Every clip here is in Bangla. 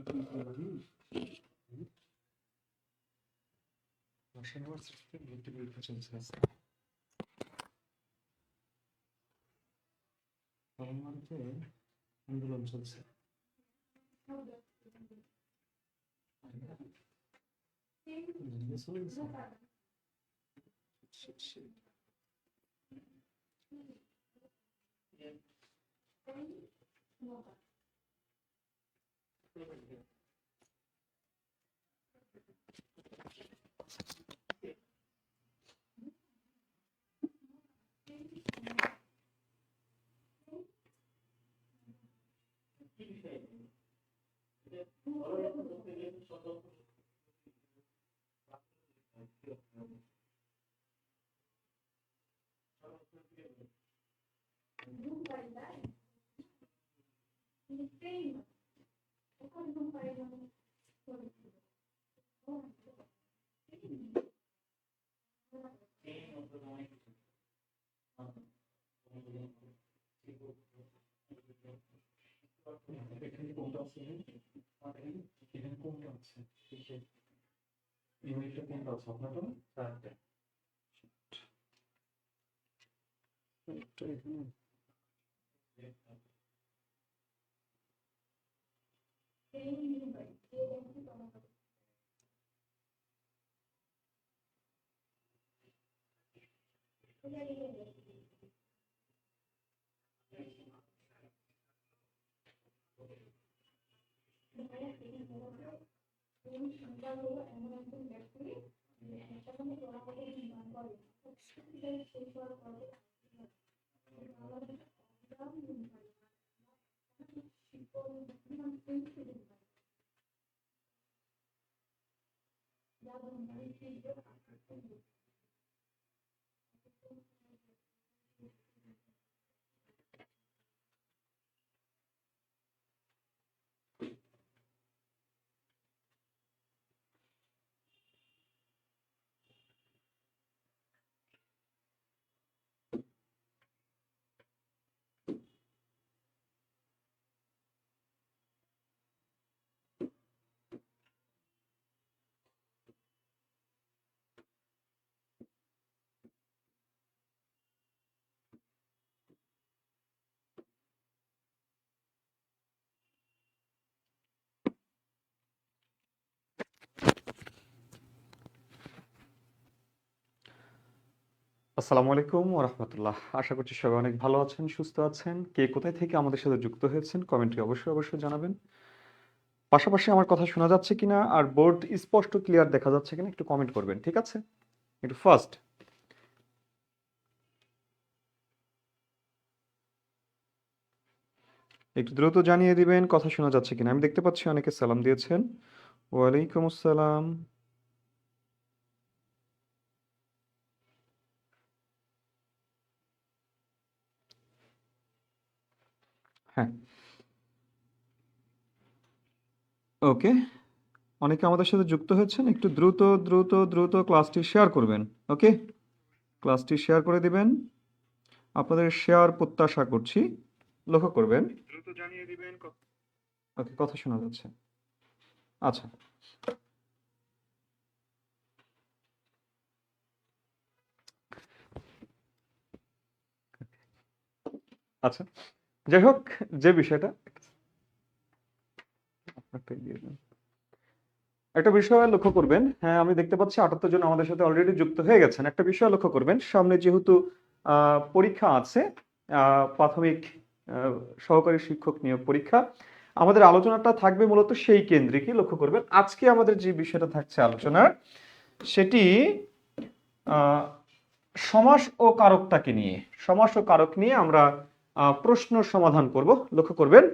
পরীক্ষা চলছে আন্দোলন চলছে। এখানে কোনটা আছে? এখানে কোনটা আছে? ইউনিটটা কোনটা আছে আপনারটা? চারটে। এখানে আসসালামু আলাইকুম ওয়া রাহমাতুল্লাহ। আশা করছি সবাই অনেক ভালো আছেন, সুস্থ আছেন। কে কোথায় থেকে আমাদের সাথে যুক্ত হয়েছেন কমেন্টে অবশ্যই জানাবেন। পাশাপাশি আমার কথা শোনা যাচ্ছে কিনা আর বোর্ড স্পষ্ট ক্লিয়ার দেখা যাচ্ছে কিনা একটু কমেন্ট করবেন, ঠিক আছে? একটু ফার্স্ট একটু দ্রুত জানিয়ে দিবেন কথা শোনা যাচ্ছে কিনা। আমি দেখতে পাচ্ছি অনেকে সালাম দিয়েছেন। ওয়ালাইকুম আসসালাম। হ্যাঁ, ওকে। অনেকে আমাদের সাথে যুক্ত হয়েছেন, একটু দ্রুত ক্লাসটি শেয়ার করবেন। ওকে, ক্লাসটি শেয়ার করে দিবেন। আপনাদের শেয়ার প্রত্যাশা করছি। লক্ষ্য করবেন দ্রুত জানিয়ে দিবেন। ওকে, কথা শোনা যাচ্ছে। আচ্ছা আচ্ছা, যাই হোক, যে বিষয়টা আপনারটাই দিয়ে দেন। একটা বিষয় লক্ষ্য করবেন, হ্যাঁ আমি দেখতে পাচ্ছি 78 জন আমাদের সাথে অলরেডি যুক্ত হয়ে গেছেন। একটা বিষয় লক্ষ্য করবেন, সামনে যেহেতু পরীক্ষা আছে, প্রাথমিক সহকারী শিক্ষক নিয়োগ পরীক্ষা, আমাদের আলোচনাটা থাকবে মূলত সেই কেন্দ্রিকই। লক্ষ্য করবেন আজকে আমাদের যে বিষয়টা থাকছে আলোচনার, সেটি সমাস ও কারকটাকে নিয়ে, সমাস ও কারক নিয়ে আমরা প্রশ্ন সমাধান করব। লক্ষ্য করবেন।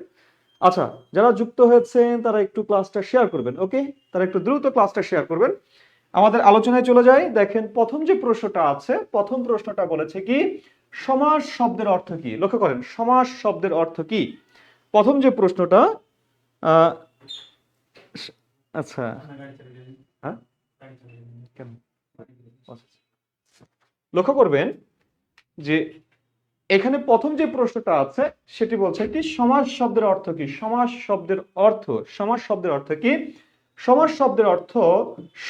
আচ্ছা, যারা যুক্ত হয়েছেন তারা একটু ক্লাসটা শেয়ার করবেন। ওকে, তারা একটু দ্রুত ক্লাসটা শেয়ার করবেন। আমাদের আলোচনায় চলে যাই। দেখেন প্রথম যে প্রশ্নটা আছে, প্রথম প্রশ্নটা বলেছে কি সমাস শব্দের অর্থ কি। লক্ষ্য করেন সমাস শব্দের অর্থ কি। প্রথম যে প্রশ্নটা আচ্ছা, হ্যাঁ কেন, লক্ষ্য করবেন যে এখানে প্রথম যে প্রশ্নটা আছে সেটি বলছে কি সমাস শব্দের অর্থ কি? সমাস শব্দের অর্থ, সমাস শব্দের অর্থ কি? সমাস শব্দের অর্থ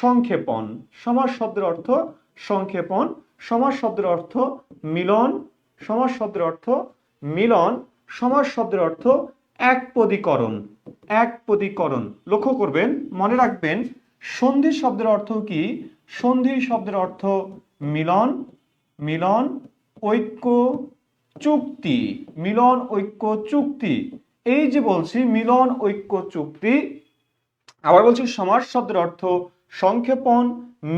সংক্ষেপণ। সমাস শব্দের অর্থ সংক্ষেপণ। সমাস শব্দের অর্থ মিলন। সমাস শব্দের অর্থ মিলন। সমাস শব্দের অর্থ একপদীকরণ। একপদীকরণ। লক্ষ্য করবেন, মনে রাখবেন সন্ধি শব্দের অর্থ কি? সন্ধি শব্দের অর্থ মিলন, মিলন, ঐক্য, চুক্তি। মিলন, ঐক্য, চুক্তি। এই যে বলছি মিলন, ঐক্য, চুক্তি। আবার বলছি সমাস শব্দের অর্থ সংক্ষেপণ,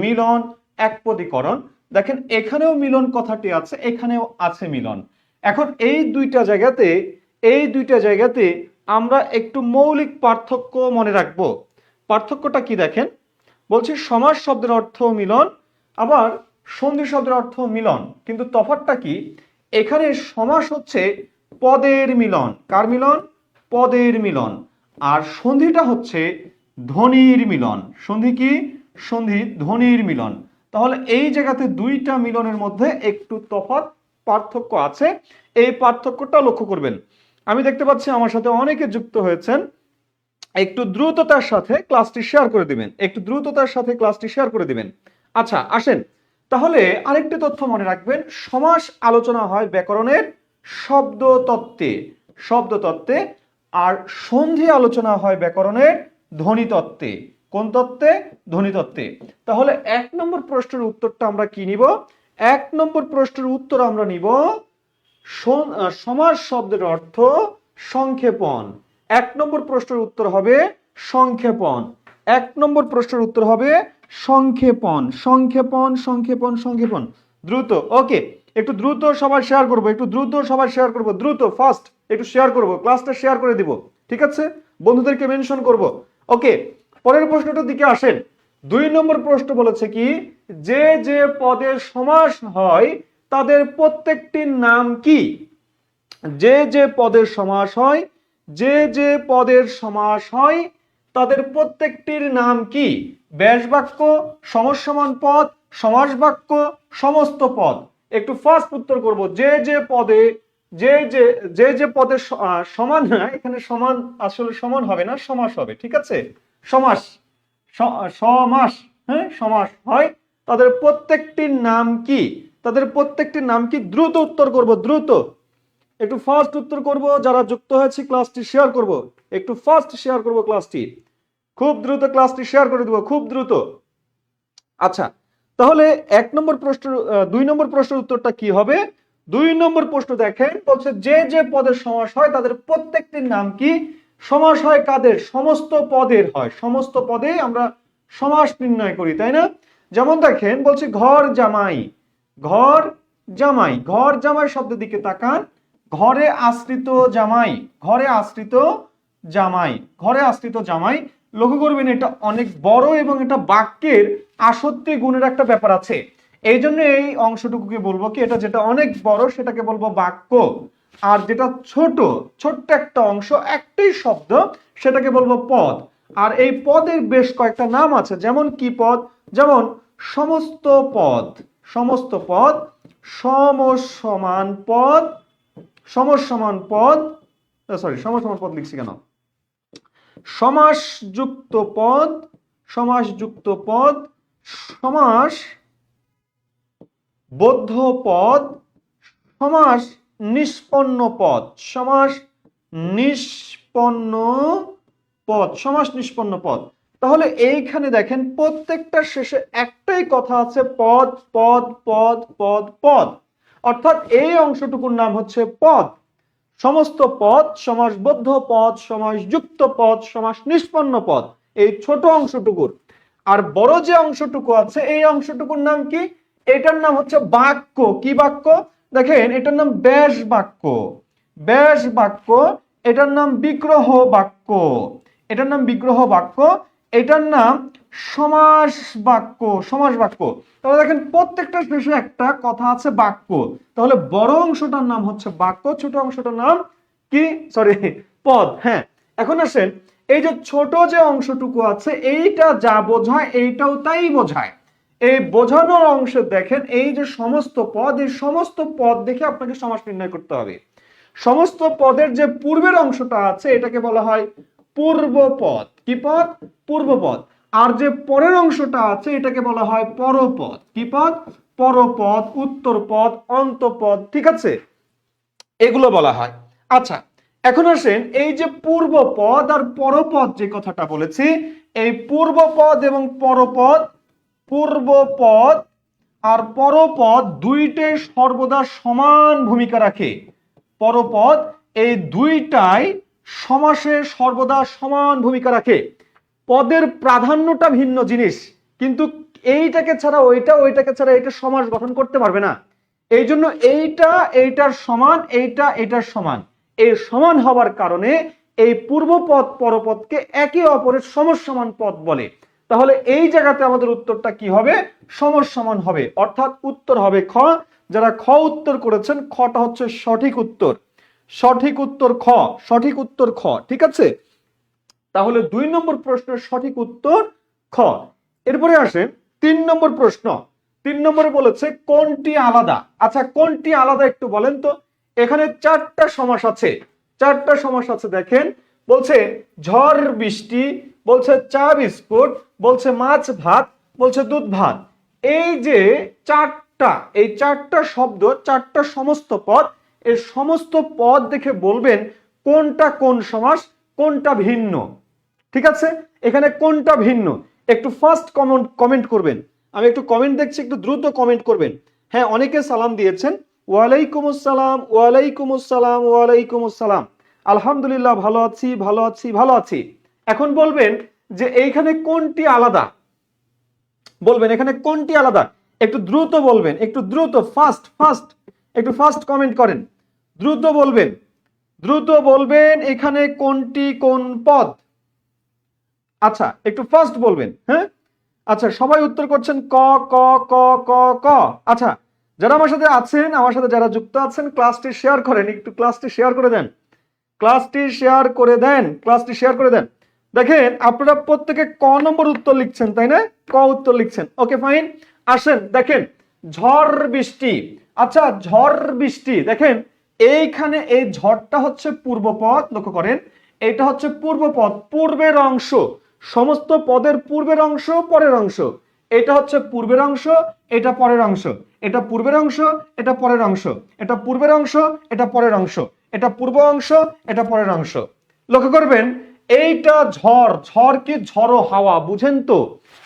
মিলন, একপদীকরণ। দেখেন এখানেও মিলন কথাটি আছে, এখানেও আছে মিলন। এখন এই দুইটা জায়গাতে আমরা একটু মৌলিক পার্থক্য মনে রাখবো। পার্থক্যটা কি দেখেন, বলছি সমাস শব্দের অর্থ মিলন, আবার সন্ধি শব্দের অর্থ মিলন, কিন্তু তফাৎটা কি? এখানে সমাস হচ্ছে পদের মিলন। কার মিলন? পদের মিলন। আর সন্ধিটা হচ্ছে ধ্বনির মিলন। সন্ধি কি? সন্ধি ধ্বনির মিলন। তাহলে এই জায়গাতে দুইটা মিলনের মধ্যে একটু তফাৎ, পার্থক্য আছে। এই পার্থক্যটা লক্ষ্য করবেন। আমি দেখতে পাচ্ছি আমার সাথে অনেকে যুক্ত হয়েছেন। একটু দ্রুততার সাথে ক্লাসটি শেয়ার করে দিবেন, একটু দ্রুততার সাথে ক্লাসটি শেয়ার করে দিবেন। আচ্ছা আসেন, তাহলে আরেকটি তথ্য মনে রাখবেন, সমাস আলোচনা হয় ব্যাকরণের শব্দ তত্ত্বে, শব্দ তত্ত্বে, আর সন্ধি আলোচনা হয় ব্যাকরণের ধ্বনি তত্ত্বে। কোন তত্ত্বে? ধ্বনি তত্ত্বে। তাহলে 1 নম্বর প্রশ্নের উত্তরটা আমরা কি নিব? 1 নম্বর প্রশ্নের উত্তর আমরা নিব সমাস শব্দের অর্থ সংক্ষেপণ। 1 নম্বর প্রশ্নের উত্তর হবে সংক্ষেপণ। 1 নম্বর প্রশ্নের উত্তর হবে সংক্ষেপণ, সংক্ষেপণ, সংক্ষেপণ, সংক্ষেপণ। দ্রুত, ওকে, একটু দ্রুত সবাই শেয়ার করবো, একটু দ্রুত সবাই শেয়ার করবো, দ্রুত ফাস্ট একটু শেয়ার করবো, ক্লাসটা শেয়ার করে দিব, ঠিক আছে? বন্ধুদেরকে মেনশন করব। ওকে, পরের প্রশ্নটার দিকে আসেন। 2 নম্বর প্রশ্ন বলেছে কি, যে যে পদের সমাস হয় তাদের প্রত্যেকটির নাম কি? যে যে পদের সমাস হয়, যে যে পদের সমাস হয় তাদের প্রত্যেকটির নাম কি? ব্যাস বাক্য, সমসমান পদ, সমাস বাক্য, সমস্ত পদ। একটু ফার্স্ট উত্তর করব। যে যে পদে, যে পদের সমান না, এখানে সমান আসলে সমান হবে না, সমাস হবে, ঠিক আছে? সমাস, সমাস, হ্যাঁ সমাস হয় তাদের প্রত্যেকটির নাম কি? তাদের প্রত্যেকটির নাম কি? দ্রুত উত্তর করব, দ্রুত একটু ফাস্ট উত্তর করব। যারা যুক্ত হয়েছে ক্লাসটি শেয়ার করব, একটু ফাস্ট শেয়ার করব ক্লাসটি, খুব দ্রুত ক্লাসটি শেয়ার করে দেব, খুব দ্রুত। আচ্ছা, তাহলে 1 নম্বর প্রশ্ন, 2 নম্বর প্রশ্নের উত্তরটা কি হবে? 2 নম্বর প্রশ্ন দেখেন, বলছে যে যে পদের সমাস হয় তাদের প্রত্যেকটির নাম কি? সমাস হয় কাদের? সমস্ত পদের হয়। সমস্ত পদে আমরা সমাস নির্ণয় করি, তাই না? যেমন দেখেন বলছে ঘর জামাই, ঘর জামাই, ঘর জামাই শব্দের দিকে তাকান। ঘরে আশ্রিত জামাই, ঘরে আশ্রিত জামাই, ঘরে আশ্রিত জামাই। লক্ষ্য করবেন এটা অনেক বড় এবং এটা বাক্যের আসক্তি গুণের একটা ব্যাপার আছে। এই জন্য এই অংশটুকুকে বলবো কি, এটা যেটা অনেক বড় সেটাকে বলবো বাক্য, আর যেটা ছোট, ছোট্ট একটা অংশ, একটাই শব্দ, সেটাকে বলবো পদ। আর এই পদের বেশ কয়েকটা নাম আছে, যেমন কি পদ? যেমন সমস্ত পদ, সমস্ত পদ, সমসমান পদ, সমসমান পদ, সরি সমসমান পদ লিখছি কেন? সমাসযুক্ত পদ, সমাসযুক্ত পদ, সমাস বদ্ধ পদ, সমাস নিষ্পন্ন পদ, সমাস নিষ্পন্ন পদ, সমাস নিষ্পন্ন পদ। তাহলে এইখানে দেখেন প্রত্যেকটার শেষে একটাই কথা আছে, পদ, পদ, পদ, পদ, পদ। অর্থাৎ এই অংশটুকুর নাম হচ্ছে পদ। সমস্ত পদ, সমাসবদ্ধ পদ, সমাসযুক্ত পদ, সমাস নিষ্পন্ন পদ, এই ছোট অংশটুকুর। আর বড় যে অংশটুকু আছে এই অংশটুকুর নাম কি? এটার নাম হচ্ছে বাক্য। কি বাক্য? দেখেন এটার নাম ব্যাস বাক্য, ব্যাস বাক্য। এটার নাম বিগ্রহ বাক্য, এটার নাম বিগ্রহ বাক্য। এটার নাম সমাস বাক্য, সমাস বাক্য। তাহলে দেখেন প্রত্যেকটা শেষে একটা কথা আছে বাক্য। তাহলে বড় অংশটার নাম হচ্ছে বাক্য, ছোট অংশটার নাম কি? সরি, পদ। হ্যাঁ, এখন আসেন, এই যে ছোট যে অংশটুকু আছে এইটা যা বোঝায় এইটাও তাই বোঝায়। এই বোঝানোর অংশে দেখেন এই যে সমস্ত পদ, এই সমস্ত পদ দেখে আপনাকে সমাস নির্ণয় করতে হবে। সমস্ত পদের যে পূর্বের অংশটা আছে এটাকে বলা হয় পূর্বপদ। কি পদ? পূর্বপদ। আর যে পরের অংশটা আছে এটাকে বলা হয় পরপদ। কি পদ? পরপদ, উত্তরপদ, অন্তপদ। ঠিক আছে, এগুলো বলা হয়। আচ্ছা, এখন আসেন এই যে পূর্বপদ আর পরপদ যে কথাটা বলেছি, এই পূর্বপদ এবং পরপদ, পূর্বপদ আর পরপদ দুইটাই সর্বদা সমান ভূমিকা রাখে। পরপদ এই দুইটাই সমাসে সর্বদা সমান ভূমিকা রাখে। পদের প্রাধান্যটা ভিন্ন জিনিস, কিন্তু এইটাকে ছাড়া ওইটা, ওইটাকে ছাড়া এটা সমাস গঠন করতে পারবে না। এই জন্য এইটা এইটার সমান, এইটা এটার সমান। এই সমান হওয়ার কারণে এই পূর্বপদ পরপদকে একে অপরের সমসমান পদ বলে। তাহলে এই জায়গাতে আমাদের উত্তরটা কি হবে? সমসমান হবে, অর্থাৎ উত্তর হবে খ। যারা খ উত্তর করেছেন, খটা হচ্ছে সঠিক উত্তর। সঠিক উত্তর খ, সঠিক উত্তর খ। ঠিক আছে, তাহলে 2 নম্বর প্রশ্নের সঠিক উত্তর খ। এরপরে আসেন 3 নম্বর প্রশ্ন। 3 নম্বরে বলেছে কোনটি আলাদা। আচ্ছা, কোনটি আলাদা একটু বলেন তো। এখানে 4টা সমাস আছে, 4টা সমাস আছে। দেখেন, বলছে ঝড় বৃষ্টি, বলছে চা বিস্কুট, বলছে মাছ ভাত, বলছে দুধ ভাত। এই যে 4টা, এই 4টা শব্দ, 4টা সমস্ত পদ, এই সমস্ত পদ দেখে বলবেন কোনটা কোন সমাস, কোনটা ভিন্ন। ঠিক আছে, এখানে কোনটা ভিন্ন একটু ফার্স্ট কমেন্ট করবেন। আমি একটু কমেন্ট দেখছি, একটু দ্রুত কমেন্ট করবেন। হ্যাঁ, অনেকে সালাম দিয়েছেন। ওয়ালাইকুম আসসালাম, ওয়ালাইকুম আসসালাম, ওয়ালাইকুম আসসালাম। আলহামদুলিল্লাহ, ভালো আছি, ভালো আছি, ভালো আছি। এখন বলবেন যে এইখানে কোনটি আলাদা, বলবেন এখানে কোনটি আলাদা। একটু দ্রুত বলবেন, একটু দ্রুত, ফাস্ট ফাস্ট, একটু ফাস্ট কমেন্ট করেন, দ্রুত বলবেন, দ্রুত বলবেন এখানে কোনটি কোন পদ। আচ্ছা, একটু ফাস্ট বলবেন। হ্যাঁ, আচ্ছা, সবাই উত্তর করছেন ক ক ক ক ক। আচ্ছা, যারা আমার সাথে আছেন, আমার সাথে যারা যুক্ত আছেন, ক্লাসটি শেয়ার করেন, একটু ক্লাসটি শেয়ার করে দেন, ক্লাসটি শেয়ার করে দেন, ক্লাসটি শেয়ার করে দেন। দেখেন আপনারা প্রত্যেকে ক নম্বর উত্তর লিখছেন, তাই না? ক উত্তর লিখছেন, ওকে ফাইন। আসেন দেখেন, ঝড় বৃষ্টি। আচ্ছা, ঝড় বৃষ্টি, দেখেন এইখানে এই ঝড়টা হচ্ছে পূর্বপদ, লক্ষ্য করেন, এটা হচ্ছে পূর্বপদ, পূর্বের অংশ। সমস্ত পদের পূর্বের অংশ, পরের অংশ। এটা হচ্ছে পূর্বের অংশ, এটা পরের অংশ। এটা পূর্বের অংশ, এটা পরের অংশ। এটা পূর্বের অংশ, এটা পরের অংশ। এটা পূর্ব অংশ, এটা পরের অংশ। লক্ষ্য করবেন এইটা ঝড়। ঝড় কি? ঝড়ো হাওয়া, বুঝেন তো?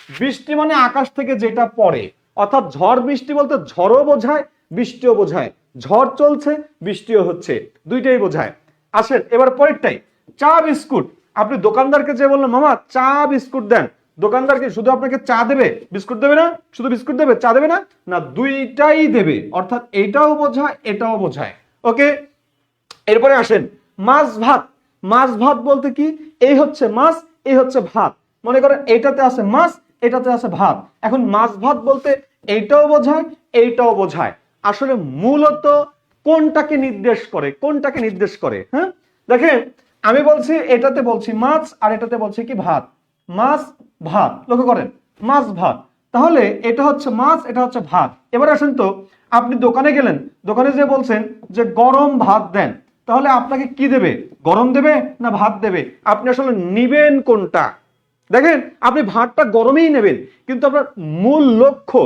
বৃষ্টি মানে আকাশ থেকে যেটা পড়ে, অর্থাৎ ঝড় বৃষ্টি বলতে ঝড়ও বোঝায়, বৃষ্টিও বোঝায়। ঝড় চলছে, বৃষ্টিও হচ্ছে, দুইটাই বোঝায়। আসেন এবার পরেরটাই, চা বিস্কুট। আপনি দোকানদারকে যে বললেন মামা চা বিস্কুট দেন, দোকানদার কি শুধু আপনাকে চা দেবে, বিস্কুট দেবে না? শুধু বিস্কুট দেবে, চা দেবে না? না, দুইটাই দেবে, অর্থাৎ এটাও বোঝায়, এটাও বোঝায়। ওকে, এরপরে আসেন মাছ ভাত। মাছ ভাত বলতে কি? এই হচ্ছে মাছ, এই হচ্ছে ভাত। মনে করেন এটাতে আছে মাছ, এটাতে আছে ভাত। এখন মাছ ভাত বলতে এইটাও বোঝায়, এইটাও বোঝায়। আসলে মূলত কোনটাকে নির্দেশ করে, কোনটাকে নির্দেশ করে? হ্যাঁ, দেখেন আমি বলছি এটাতে বলছি মাছ, আর এটাতে বলছি কি ভাত। মাছ ভাত, লক্ষ্য করেন, মাছ ভাত। তাহলে এটা হচ্ছে মাছ, এটা হচ্ছে ভাত। এবার আসেন তো, আপনি দোকানে গেলেন, দোকানে যে বলছেন যে গরম ভাত দেন, তাহলে আপনাকে কি দেবে? গরম দেবে না ভাত দেবে? আপনি আসলে নিবেন কোনটা? দেখেন, আপনি ভাতটা গরমেই নেবেন, কিন্তু আপনার মূল লক্ষ্য,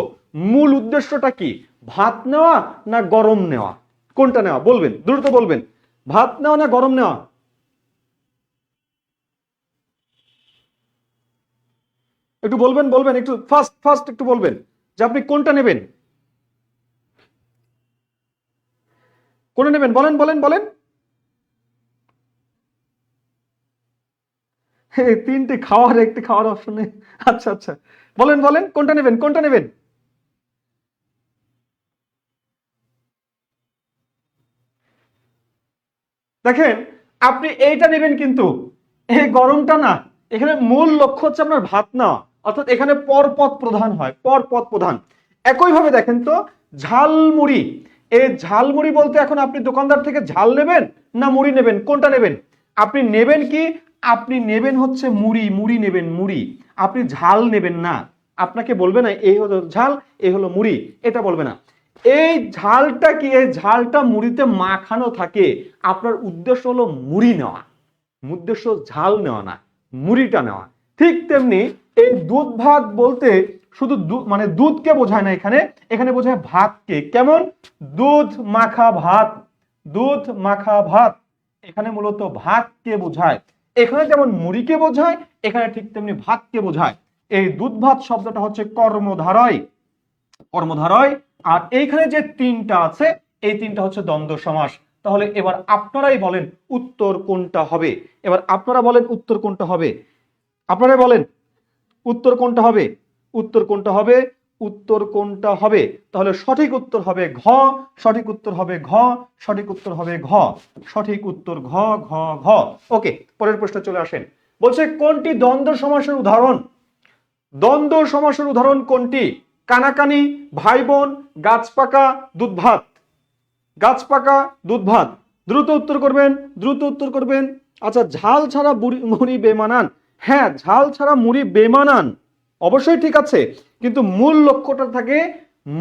মূল উদ্দেশ্যটা কি? ভাত নেওয়া না গরম নেওয়া? কোনটা নেওয়া বলবেন, দ্রুত বলবেন। ভাত নেওয়া না গরম নেওয়া? একটু বলবেন, বলবেন একটু ফাস্ট ফাস্ট, একটু বলবেন যে আপনি কোনটা নেবেন, কোনটা নেবেন, বলেন বলেন বলেন। তিনটে খাওয়ার, একটি খাওয়ার অপশন নেই। আচ্ছা আচ্ছা, বলেন বলেন কোনটা নেবেন, কোনটা নেবেন? দেখেন, আপনি এইটা নেবেন, কিন্তু এই গরমটা না। এখানে মূল লক্ষ্য হচ্ছে আপনার ভাত নেওয়া, অর্থাৎ এখানে পরপদ প্রধান হয়, পরপদ প্রধান। একইভাবে দেখেন তো, ঝালমুড়ি। এই ঝালমুড়ি বলতে এখন আপনি দোকানদার থেকে ঝাল নেবেন না মুড়ি নেবেন, কোনটা নেবেন? আপনি নেবেন কি? আপনি নেবেন হচ্ছে মুড়ি, মুড়ি নেবেন, মুড়ি। আপনি ঝাল নেবেন না। আপনাকে বলবে না এই হলো ঝাল, এই হলো মুড়ি, এটা বলবে না। এই ঝালটা কি, এই ঝালটা মুড়িতে মাখানো থাকে, আপনার উদ্দেশ্য হলো মুড়ি নেওয়া, উদ্দেশ্য ঝাল নেওয়া না, মুড়িটা নেওয়া। ঠিক তেমনি এই দুধ ভাত বলতে শুধু মানে দুধকে বোঝায় না, এখানে এখানে বোঝায় ভাতকে। কেমন? দুধ মাখা ভাত, দুধ মাখা ভাত, এখানে মূলত ভাতকে বোঝায়। এখানে যেমন মুড়িকে বোঝায়, এখানে ঠিক তেমনি ভাতকে বোঝায়। এই দুধ ভাত শব্দটা হচ্ছে কর্মধারয়, কর্মধারয়। আর এইখানে যে তিনটা আছে, এই তিনটা হচ্ছে দ্বন্দ্ব সমাস। তাহলে এবার আপনারাই বলেন উত্তর কোনটা হবে। এবার আপনারা বলেন উত্তর কোনটা হবে, আপনারাই বলেন উত্তর কোনটা হবে, উত্তর কোনটা হবে, উত্তর কোনটা হবে। তাহলে সঠিক উত্তর হবে ঘ, সঠিক উত্তর হবে ঘ, সঠিক উত্তর হবে ঘ, সঠিক উত্তর ঘ ঘ ঘ। ওকে, পরের প্রশ্নে চলে আসেন। বলছে কোনটি দ্বন্দ্ব সমাসের উদাহরণ? দ্বন্দ্ব সমাসের উদাহরণ কোনটি? কানাকানি, ভাই বোন, গাছ পাকা, দুধ ভাত। গাছ পাকা, দুধ ভাত। দ্রুত উত্তর করবেন, দ্রুত উত্তর করবেন। আচ্ছা, ঝাল ছাড়া মুড়ি বেমানান। হ্যাঁ, ঝাল ছাড়া মুড়ি বেমানান, অবশ্যই ঠিক আছে, কিন্তু মূল লক্ষ্যটা থাকে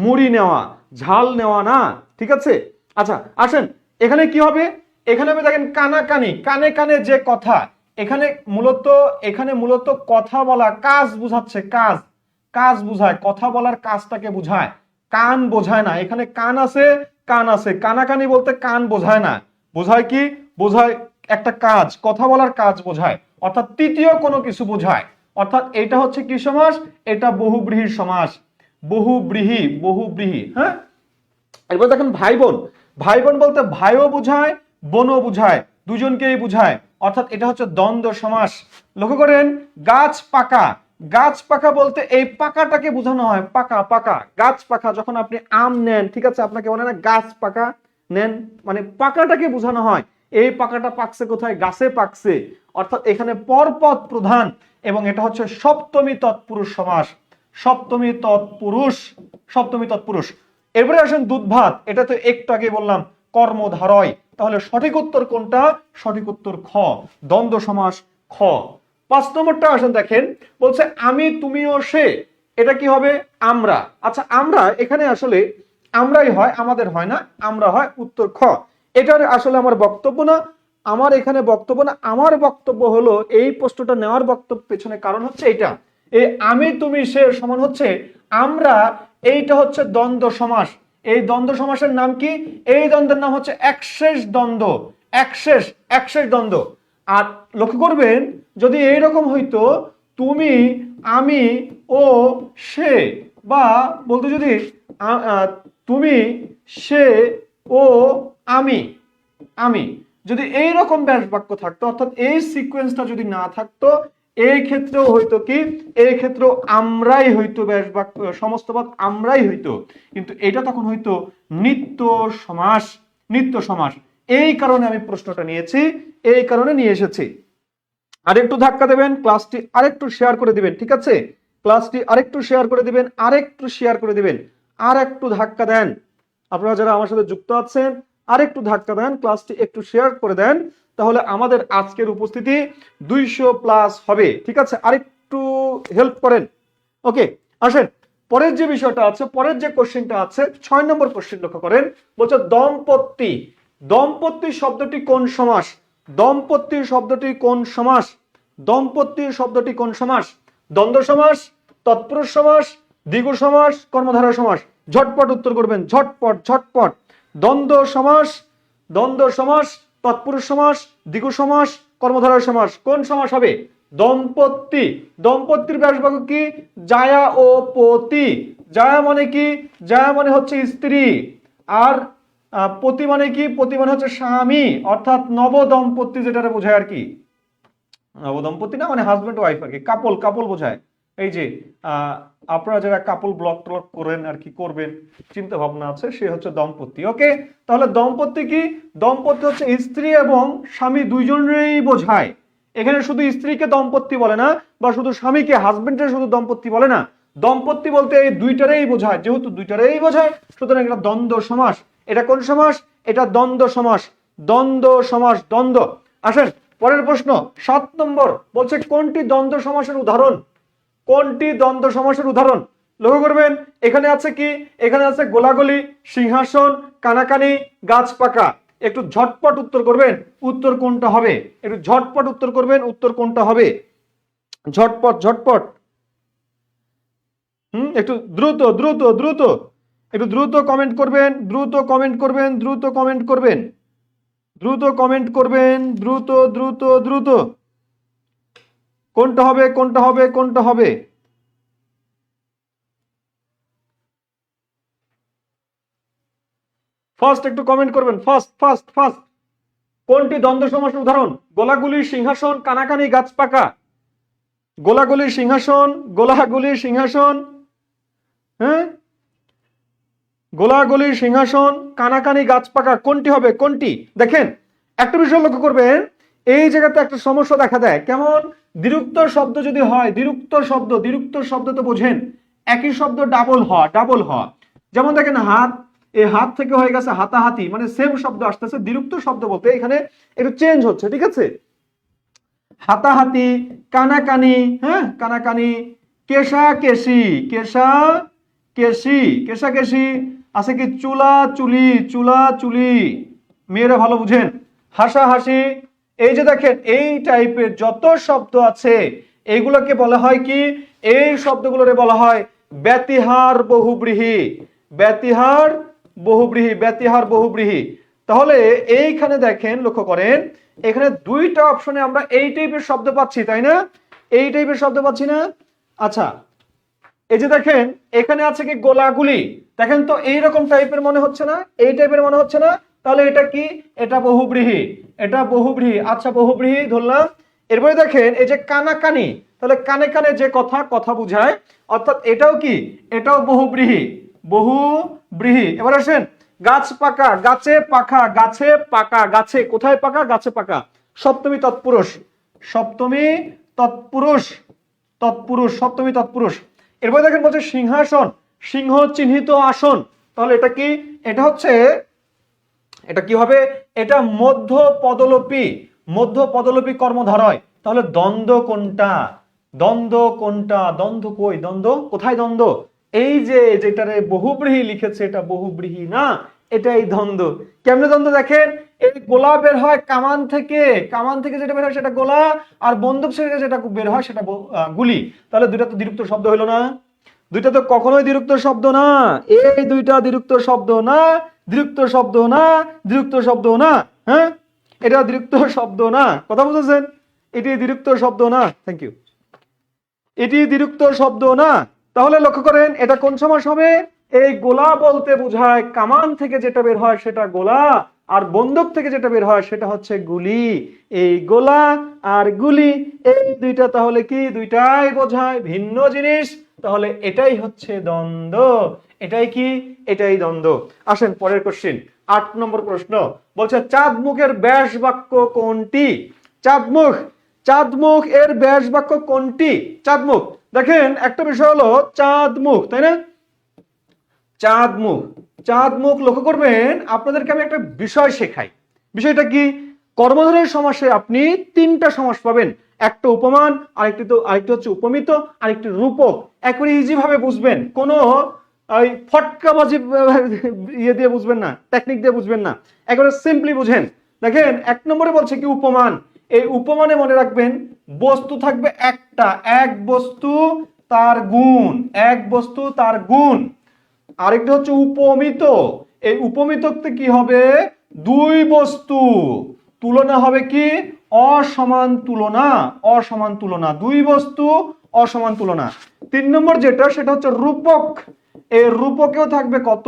মুড়ি নেওয়া, ঝাল নেওয়া না। ঠিক আছে, আচ্ছা আসেন, এখানে কি হবে? এখানে হবে দেখেন কানাকানি, কানে কানে যে কথা, এখানে মূলত কথা বলা, কাজ বুঝাচ্ছে, কাজ, কাজ বুঝায়, কথা বলার কাজটাকে বুঝায়, কান বোঝায় না। এখানে কান আছে, কান আছে, কানাকানি বলতে কান বোঝায় না, বোঝায় কি? বোঝায় একটা কাজ, কথা বলার কাজ বোঝায়, অর্থাৎ তৃতীয় কোনো কিছু বোঝায়। অর্থাৎ এটা হচ্ছে কি সমাস? এটা বহুব্রীহি সমাস, বহুব্রীহি, বহুব্রীহি। হ্যাঁ, এবার দেখেন ভাই বোন, ভাই বোন বলতে ভাইও বুঝায়, বোনও বুঝায়, দুজনকেই বুঝায়, অর্থাৎ এটা হচ্ছে দ্বন্দ্ব সমাস। লক্ষ্য করেন, গাছ পাকা, গাছ পাকা বলতে এই পাকাটাকে বোঝানো হয়, পাকা পাকা, গাছ পাকা। যখন আপনি আম নেন, ঠিক আছে, আপনাকে বলে না গাছ পাকা নেন, মানে পাকাটাকে বোঝানো হয়। এই পাকাটা পাকছে কোথায়? গাছে পাকছে। অর্থাৎ এখানে পরপদ প্রধান, এবং এটা হচ্ছে সপ্তমী তৎপুরুষ সমাস, সপ্তমী তৎপুরুষ, সপ্তমী তৎপুরুষ। এরপরে আসেন দুধ ভাত, এটা তো একটু আগে বললাম কর্মধারয়। তাহলে সঠিক উত্তর কোনটা? সঠিক উত্তর খ, দ্বন্দ্ব সমাস খ। 5 নম্বরটা আসেন দেখেন, বলছে আমি, তুমিও, সে, এটা কি হবে? আমরা। আচ্ছা, আমরা এখানে আসলে আমরাই হয়, আমাদের হয় না, আমরা হয়, উত্তর খ। এটার আসলে আমার বক্তব্য না, আমার এখানে বক্তব্য না, আমার বক্তব্য হলো এই প্রশ্নটা নেওয়ার বক্তব্য পেছনে কারণ হচ্ছে এটা, এই আমি, তুমি, সে সমান হচ্ছে আমরা, এইটা হচ্ছে দ্বন্দ্ব সমাস। এই দ্বন্দ্ব সমাসের নাম কি? এই দ্বন্দ্বের নাম হচ্ছে একশেষ দ্বন্দ্ব, একশেষ, একশেষ দ্বন্দ্ব। আর লক্ষ্য করবেন, যদি এইরকম হইতো তুমি, আমি, ও, সে, বা বলতো যদি তুমি, সে, ও, আমি, আমি, যদি এইরকম ব্যাস বাক্য থাকতো, অর্থাৎ এই সিকোয়েন্সটা যদি না থাকতো, এই ক্ষেত্রেও হয়তো কি, এই ক্ষেত্রেও আমরাই হইতো, ব্যাস বাক্য সমস্ত পদ আমরাই হইতো, কিন্তু এটা তখন হইতো নিত্য সমাস, নিত্য সমাস। এই কারণে আমি প্রশ্নটা নিয়েছি, এই কারণে নিয়ে এসেছি। আরেকটু ধাক্কা দেবেন, ক্লাসটি আরেকটু শেয়ার করে দিবেন, ঠিক আছে, ক্লাসটি আরেকটু শেয়ার করে দিবেন, আরেকটু শেয়ার করে দিবেন, আর একটু ধাক্কা দেন। আপনারা যারা আমার সাথে যুক্ত আছেন আরেকটু ধাক্কা দেন, ক্লাসটি একটু শেয়ার করে দেন, তাহলে আমাদের আজকের উপস্থিতি 200 প্লাস হবে। ঠিক আছে, আরেকটু হেল্প করেন। ওকে, আসেন পরের যে বিষয়টা আছে, পরের যে কোশ্চেনটা আছে, 6 নম্বর কোশ্চেন লক্ষ্য করেন। বলছে দম্পতি, দম্পতি শব্দটি কোন সমাস? দম্পতি শব্দটি কোন সমাস? দম্পতি শব্দটি কোন সমাস? দ্বন্দ্ব সমাস, তৎপুরুষ সমাস, দ্বিগু সমাস, কর্মধারা সমাস। ঝটপট উত্তর করবেন, ঝটপট ঝটপট। দ্বন্দ্ব সমাস, দ্বন্দ্ব সমাস, তৎপুরুষ সমাস, দ্বিগু সমাস, কর্মধারা সমাস। কোন সমাস হবে? দম্পতি। দম্পতির ব্যাস বাক্য কি? জায়া ও পতি। জায়া মানে কি? জায়া মানে হচ্ছে স্ত্রী, আর পতি মানে কি? পতি মানে হচ্ছে স্বামী, অর্থাৎ নব দম্পতি যেটা বোঝায় আর কি। নব দম্পতি না মানে হাজবেন্ড ওয়াইফ আর কি, কাপল, কাপল বোঝায়। এই যে আপনারা যারা কাপল ব্লগ টলক করেন আর কি, করবেন চিন্তা ভাবনা আছে, সে হচ্ছে দম্পতি। ওকে, তাহলে দম্পতি কি? দম্পতি হচ্ছে স্ত্রী এবং স্বামী দুইজনেরই বোঝায়। এখানে শুধু স্ত্রীকে দম্পতি বলে না, বা শুধু স্বামীকে, হাজবেন্ডের শুধু দম্পতি বলে না, দম্পতি বলতে এই দুইটারেই বোঝায়। যেহেতু দুইটারেই বোঝায়, সুতরাং এটা দ্বন্দ্ব সমাস। এটা কোন সমাস? এটা দ্বন্দ্ব সমাস, দ্বন্দ্ব সমাস, দ্বন্দ্ব। আসেন পরের প্রশ্ন 7 নম্বর, বলছে কোনটি দ্বন্দ্ব সমাসের উদাহরণ? কোনটি দ্বন্দ্ব সমাসের উদাহরণ? লক্ষ্য করবেন এখানে আছে কি, এখানে আছে গোলাগুলি, সিংহাসন, কানাকানি, গাছ পাকা। একটু ঝটপট উত্তর করবেন, উত্তর কোনটা হবে? একটু ঝটপট উত্তর করবেন, উত্তর কোনটা হবে? ঝটপট ঝটপট, একটু দ্রুত দ্রুত দ্রুত, একটু দ্রুত কমেন্ট করবেন, দ্রুত কমেন্ট করবেন, দ্রুত কমেন্ট করবেন, দ্রুত কমেন্ট করবেন, দ্রুত দ্রুত দ্রুত। কোনটা হবে, কোনটা হবে, কোনটা হবে? ফার্স্ট একটু কমেন্ট করবেন, ফার্স্ট ফার্স্ট ফার্স্ট। কোনটি দ্বন্দ্ব সমাসের উদাহরণ? গোলাগুলি, সিংহাসন, কানাকানি, গাছ পাকা। গোলাগুলি, সিংহাসন, গোলাগুলি, সিংহাসন, হ্যাঁ, গোলাগুলি, সিংহাসন, কানাকানি, গাছ পাকা, কোনটি হবে? কোনটি? দেখেন একটা বিষয় লক্ষ্য করবেন, এই জায়গাতে একটা সমস্যা দেখা দেয়। কেমন? দ্বিরুক্ত শব্দ যদি হয়, দ্বিরুক্ত শব্দ, দ্বিরুক্ত শব্দ তো বোঝেন, একই শব্দ ডাবল হওয়া, ডাবল হওয়া। যেমন দেখেন হাত, এই হাত থেকে হয়ে গেছে হাতাহাতি, মানে সেম শব্দ আসতেছে। দ্বিরুক্ত শব্দ বলতে এখানে একটু চেঞ্জ হচ্ছে, ঠিক আছে? হাতাহাতি, কানাকানি, হ্যাঁ কানাকানি, কেশা কেশি, কেশা কেশি, কেশা কেশি, আছে কি চুলা চুলি, চুলা চুলি, মেয়েরা ভালো বুঝেন। হাসাহাসি। এই যে দেখেন এই টাইপের যত শব্দ আছে এইগুলোকে বলা হয় কি, এই শব্দগুলোরে বলা হয় ব্যতিহার বহুব্রীহি, ব্যতিহার বহুব্রীহি, ব্যতিহার বহুব্রীহি। তাহলে এইখানে দেখেন, লক্ষ্য করেন এখানে দুইটা অপশনে আমরা এই টাইপের শব্দ পাচ্ছি, তাই না? এই টাইপের শব্দ পাচ্ছি না? আচ্ছা, এই যে দেখেন এখানে আছে কি গোলাগুলি, দেখেন তো এইরকম টাইপের মনে হচ্ছে না? এই টাইপের মনে হচ্ছে না? তাহলে এটা কি? এটা বহুব্রীহি, এটা বহুব্রীহি। আচ্ছা বহুব্রীহি ধরলাম। এরপরে দেখেন এই যে কানাকানি, তাহলে কানে কানে যে কথা, কথা বুঝায়, অর্থাৎ এটাও কি? এটাও বহুব্রীহি, বহুব্রীহি। এবার আসেন গাছ পাকা, গাছে পাকা, গাছে পাকা, গাছে কোথায় পাকা? গাছে পাকা। সপ্তমী তৎপুরুষ, সপ্তমী তৎপুরুষ, তৎপুরুষ, সপ্তমী তৎপুরুষ। এরপরে দেখেন বলছে সিংহাসন, সিংহ চিহ্নিত আসন। তাহলে এটা কি? এটা হচ্ছে, এটা কি হবে? এটা মধ্য পদলোপী, মধ্য পদলোপী কর্মধারয়। তাহলে দ্বন্দ্ব কোনটা? দ্বন্দ্ব কোনটা? দ্বন্দ্ব কই? দ্বন্দ্ব কোথায়? দ্বন্দ্ব এই যে যেটারে বহুব্রীহি লিখেছে, এটা বহুব্রীহি না, এটাই দ্বন্দ্ব। কেমনে দ্বন্দ্ব? দেখেন এই গোলা বের হয় কামান থেকে, কামান থেকে যেটা বের হয় সেটা গোলা, আর বন্দুক থেকে যেটা বের হয় সেটা গুলি। তাহলে দুইটা তো দ্বিরুক্ত শব্দ হইলো না? দুইটা তো কখনোই দ্বিরুক্ত শব্দ না। এই দুইটা দ্বিরুক্ত শব্দ না, দ্বিরুক্ত শব্দ না, দ্বিরুক্ত শব্দ না। হ্যাঁ, এটা দ্বিরুক্ত শব্দ না, কথা বুঝেছেন? এটি দ্বিরুক্ত শব্দ না। Thank you. এটি দ্বিরুক্ত শব্দ না। তাহলে লক্ষ্য করেন এটা কোন সমাস হবে? এই গোলা বলতে বোঝায় কামান থেকে যেটা বের হয় সেটা গোলা, আর বন্দুক থেকে যেটা বের হয় সেটা হচ্ছে গুলি। এই গোলা আর গুলি এই দুইটা তাহলে কি? দুইটাই বোঝায় ভিন্ন জিনিস। তাহলে এটাই হচ্ছে দ্বন্দ্ব। এটাই কি? এটাই দ্বন্দ্ব। আসেন পরের কোশ্চেন, 8 নম্বর প্রশ্ন বলছে চাঁদ মুখের ব্যাস বাক্য কোনটি? চাঁদ মুখ, চাঁদ মুখ এর ব্যাস বাক্য কোনটি? চাঁদ মুখ। দেখেন একটা বিষয় হলো চাঁদ মুখ, তাই না? চাঁদ মুখ, চাঁদ মুখ। লক্ষ্য করবেন আপনাদেরকে আমি একটা বিষয় শেখাই। বিষয়টা কি? কর্মধারয় সমাসে আপনি 3টা সমাস পাবেন, একটা উপমান, আরেকটি হচ্ছে উপমিত, আরেকটি রূপক। একবারে ইজি ভাবে বুঝবেন, কোনো ওই ফটকাবাজি ইয়ে দিয়ে বুঝবেন না, টেকনিক দিয়ে বুঝবেন না, একবারে সিম্পলি বুঝেন। দেখেন 1 নম্বরে বলছে কি উপমান। এই উপমানে মনে রাখবেন বস্তু থাকবে একটা, এক বস্তু তার গুণ, এক বস্তু তার গুণ। আরেকটা হচ্ছে উপমিত। এই উপমিততে কি হবে? 2 বস্তু, তুলনা হবে কি? অসমান তুলনা, অসমান তুলনা, 2 বস্তু অসমান তুলনা। 3 নম্বর যেটা সেটা হচ্ছে রূপক। এই রূপকেও থাকবে কত?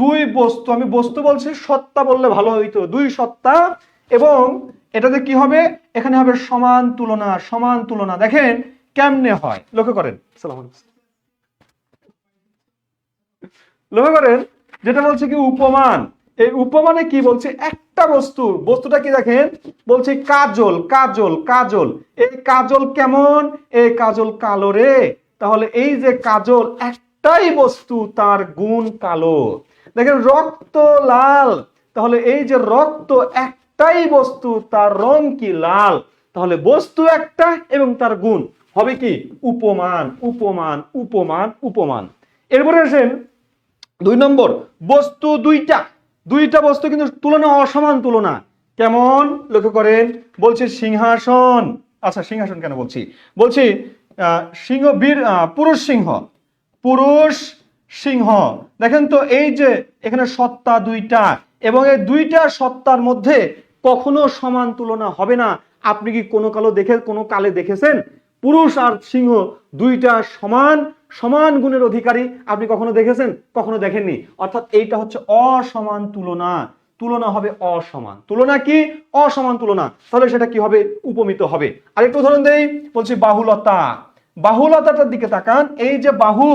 2 বস্তু। আমি বস্তু বলছি, সত্তা বললে ভালো হইতো, 2 সত্তা। এবং এটাতে কি হবে? এখানে হবে সমান তুলনা, সমান তুলনা। দেখেন কেমনে হয়, লক্ষ্য করেন। আসসালামু আলাইকুম। লক্ষ্য করেন যেটা বলছে কি উপমান। এই উপমানে কি বলছে? একটা বস্তু, বস্তুটা কি দেখেন? বলছে কাজল, কাজল, কাজল। এই কাজল কেমন? এই কাজল কালো রে। তাহলে এই যে কাজল একটাই বস্তু, তার গুণ কালো। দেখেন রক্ত লাল, তাহলে এই যে রক্ত একটাই বস্তু, তার রং কি? লাল। তাহলে বস্তু একটা এবং তার গুণ। হবে কি উপমান, উপমান, উপমান, উপমান। এরপরে আসেন 2 নম্বর, বস্তু দুইটা, দুইটা বস্তু কিন্তু তুলনা অসমান তুলনা। কেমন লক্ষ্য করেন, বলছে সিংহাসন। আচ্ছা সিংহাসন কেন বলছি, বলছি সিংহ, বীর, পুরুষ সিংহ, পুরুষ সিংহ। দেখেন তো এই যে এখানে সত্তা দুইটা, এবং এই দুইটা সত্তার মধ্যে কখনো সমান তুলনা হবে না। আপনি কি কোনো কালে দেখেছেন পুরুষ আর সিংহ দুইটা সমান সমান গুণের অধিকারী? আপনি কখনো দেখেছেন? কখনো দেখেননি। অর্থাৎ এইটা হচ্ছে অসমান তুলনা, তুলনা হবে অসমান। তুলনা কি? অসমান তুলনা। তাহলে সেটা কি হবে? উপমিত হবে। আরেকটু উদাহরণ দেই, বলছি বাহুলতা। বাহুলতাটার দিকে তাকান, এই যে বাহু,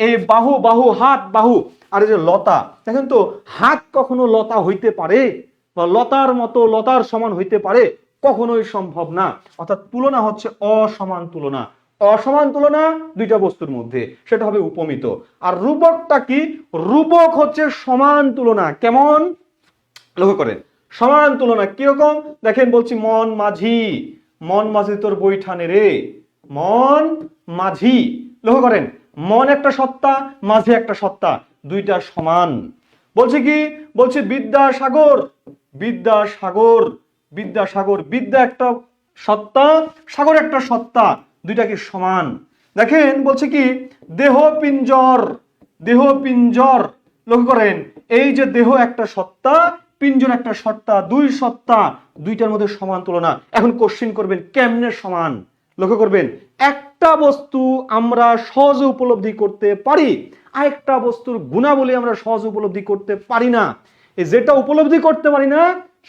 এই বাহু, বাহু হাত, বাহু, আর এই যে লতা। দেখেন তো হাত কখনো লতা হইতে পারে বা লতার মতো লতার সমান হইতে পারে? কখনোই সম্ভব না। অর্থাৎ তুলনা হচ্ছে অসমান তুলনা। অসমান তুলনা দুইটা বস্তুর মধ্যে, সেটা হবে উপমিত। আর রূপকটা কি? রূপক হচ্ছে সমান তুলনা। কেমন লক্ষ্য করেন, সমান তুলনা কিরকম দেখেন, বলছি মন মাঝি, মন মাঝি তোর বৈঠানে রে, মন মাঝি। লক্ষ্য করেন, মন একটা সত্তা, মাঝি একটা সত্তা, দুইটা সমান। বলছে কি? বলছে বিদ্যাসাগর, বিদ্যাসাগর, বিদ্যাসাগর, বিদ্যা একটা সত্তা, সাগর একটা সত্তা, দুইটা কি সমান? দেখেন বলছে কি দেহ পিঞ্জর, দেহ পিঞ্জর। লক্ষ্য করেন, এই যে দেহ একটা সত্তা, পিঞ্জর একটা সত্তা, দুই সত্তা, দুইটার মধ্যে সমান তুলনা। এখন কোশ্চেন করবেন কেমনে সমান? লক্ষ্য করবেন, একটা বস্তু আমরা সহজে উপলব্ধি করতে পারি, আরেকটা বস্তুর গুণাবলী আমরা সহজে উপলব্ধি করতে পারি না। এই যেটা উপলব্ধি করতে পারি না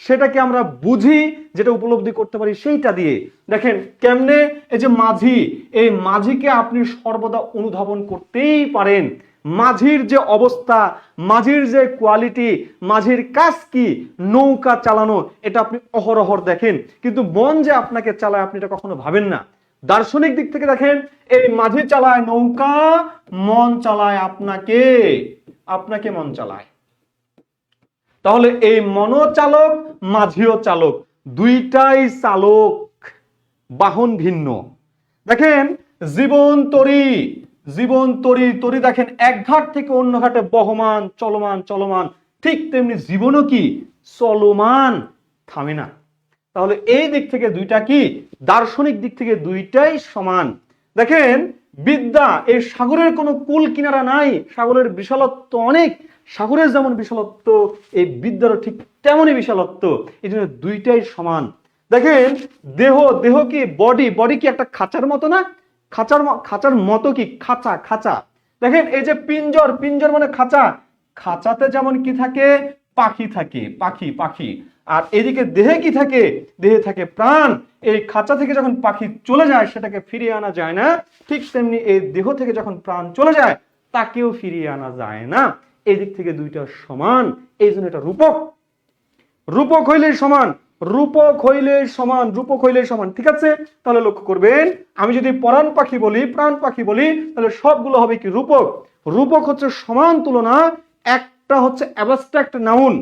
সেটাকে আমরা বুঝি, যেটা উপলব্ধি করতে পারি সেইটা দিয়ে। দেখেন কেমনে, এই যে মাঝি, এই মাঝিকে আপনি সর্বদা অনুধাবন করতেই পারেন। মাঝির যে অবস্থা, মাঝির যে কোয়ালিটি, মাঝির কাজ কি, নৌকা চালানো, এটা আপনি অহরহর দেখেন, কিন্তু মন যে আপনাকে চালায় আপনি এটা কখনো ভাবেন না। দার্শনিক দিক থেকে দেখেন, এই মাঝি চালায় নৌকা, মন চালায় আপনাকে, আপনাকে মন চালায়। তাহলে এই মনও চালক, মাঝিও চালক, দুইটাই চালক, বাহন ভিন্ন। দেখেন জীবন তরী, জীবন তরী, তরী দেখেন এক ঘাট থেকে অন্য ঘাটে বহমান, চলমান, চলমান, ঠিক তেমনি জীবনও কি চলমান, থামে না। তাহলে এই দিক থেকে দুইটা কি, দার্শনিক দিক থেকে দুইটাই সমান। দেখেন বিদ্যা, এই সাগরের কোনো কুল কিনারা নাই, সাগরের বিশালত্ব অনেক, সাগরের যেমন বিশালত্ব এই বিদ্যারও ঠিক তেমনই বিশালত্ব, এই জন্য দুইটাই সমান। দেখেন দেহ, দেহ কি বডি, বডি কি একটা খাঁচার মতো না? খাঁচার, খাঁচার মতো কি খাঁচা, খাঁচা। দেখেন এই যে পিঞ্জর, পিঞ্জর মানে খাঁচা, খাঁচাতে যেমন কি থাকে, পাখি থাকে, পাখি, পাখি। আর এদিকে দেহে কি থাকে, দেহে থাকে প্রাণ। এই খাঁচা থেকে যখন পাখি চলে যায় সেটাকে ফিরিয়ে আনা যায় না, ঠিক তেমনি এই দেহ থেকে যখন প্রাণ চলে যায় তাকেও ফিরিয়ে আনা যায় না। এই দিক থেকে দুইটা সমান, এই জন্য এটা রূপক। রূপক হইলে সমান, রূপক হইলে সমান, রূপক হইলে সমান। ঠিক আছে, তাহলে লক্ষ্য করবেন, আমি যদি পরাণ পাখি বলি, প্রাণ পাখি বলি, তাহলে সবগুলো হবে কি রূপক। রূপক হচ্ছে সমান তুলনা। একটা হচ্ছে অ্যাবস্ট্রাক্ট নাউন,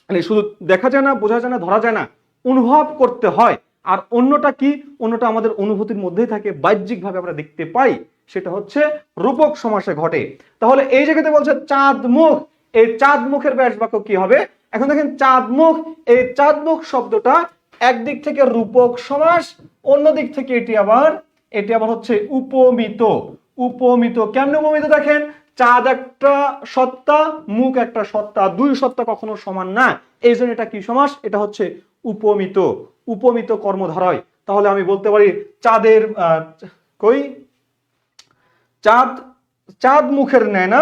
মানে শুধু দেখা যায় না, বোঝা যায় না, ধরা যায় না, অনুভব করতে হয়। আর অন্যটা কি, অন্যটা আমাদের অনুভূতির মধ্যেই থাকে, বাহ্যিক ভাবে আমরা দেখতে পাই, সেটা হচ্ছে রূপক সমাসে ঘটে। তাহলে এই জায়গাতে বলছে চাঁদ মুখ, এই চাঁদ মুখের ব্যাস বাক্য কি হবে? এখন দেখেন চাঁদ মুখ, এই চাঁদ মুখ শব্দটা একদিক থেকে রূপক সমাস, অন্য দিক থেকে এটি আবার হচ্ছে উপমিত। উপমিত কেমনে উপমিত? দেখেন চাঁদ একটা সত্তা, মুখ একটা সত্তা, দুই সত্তা কখনো সমান না, এই জন্য এটা কি সমাস? এটা হচ্ছে উপমিত, উপমিত কর্মধারয়। তাহলে আমি বলতে পারি চাঁদের কই, চাঁদ, চাঁদ মুখের ন্যায় না,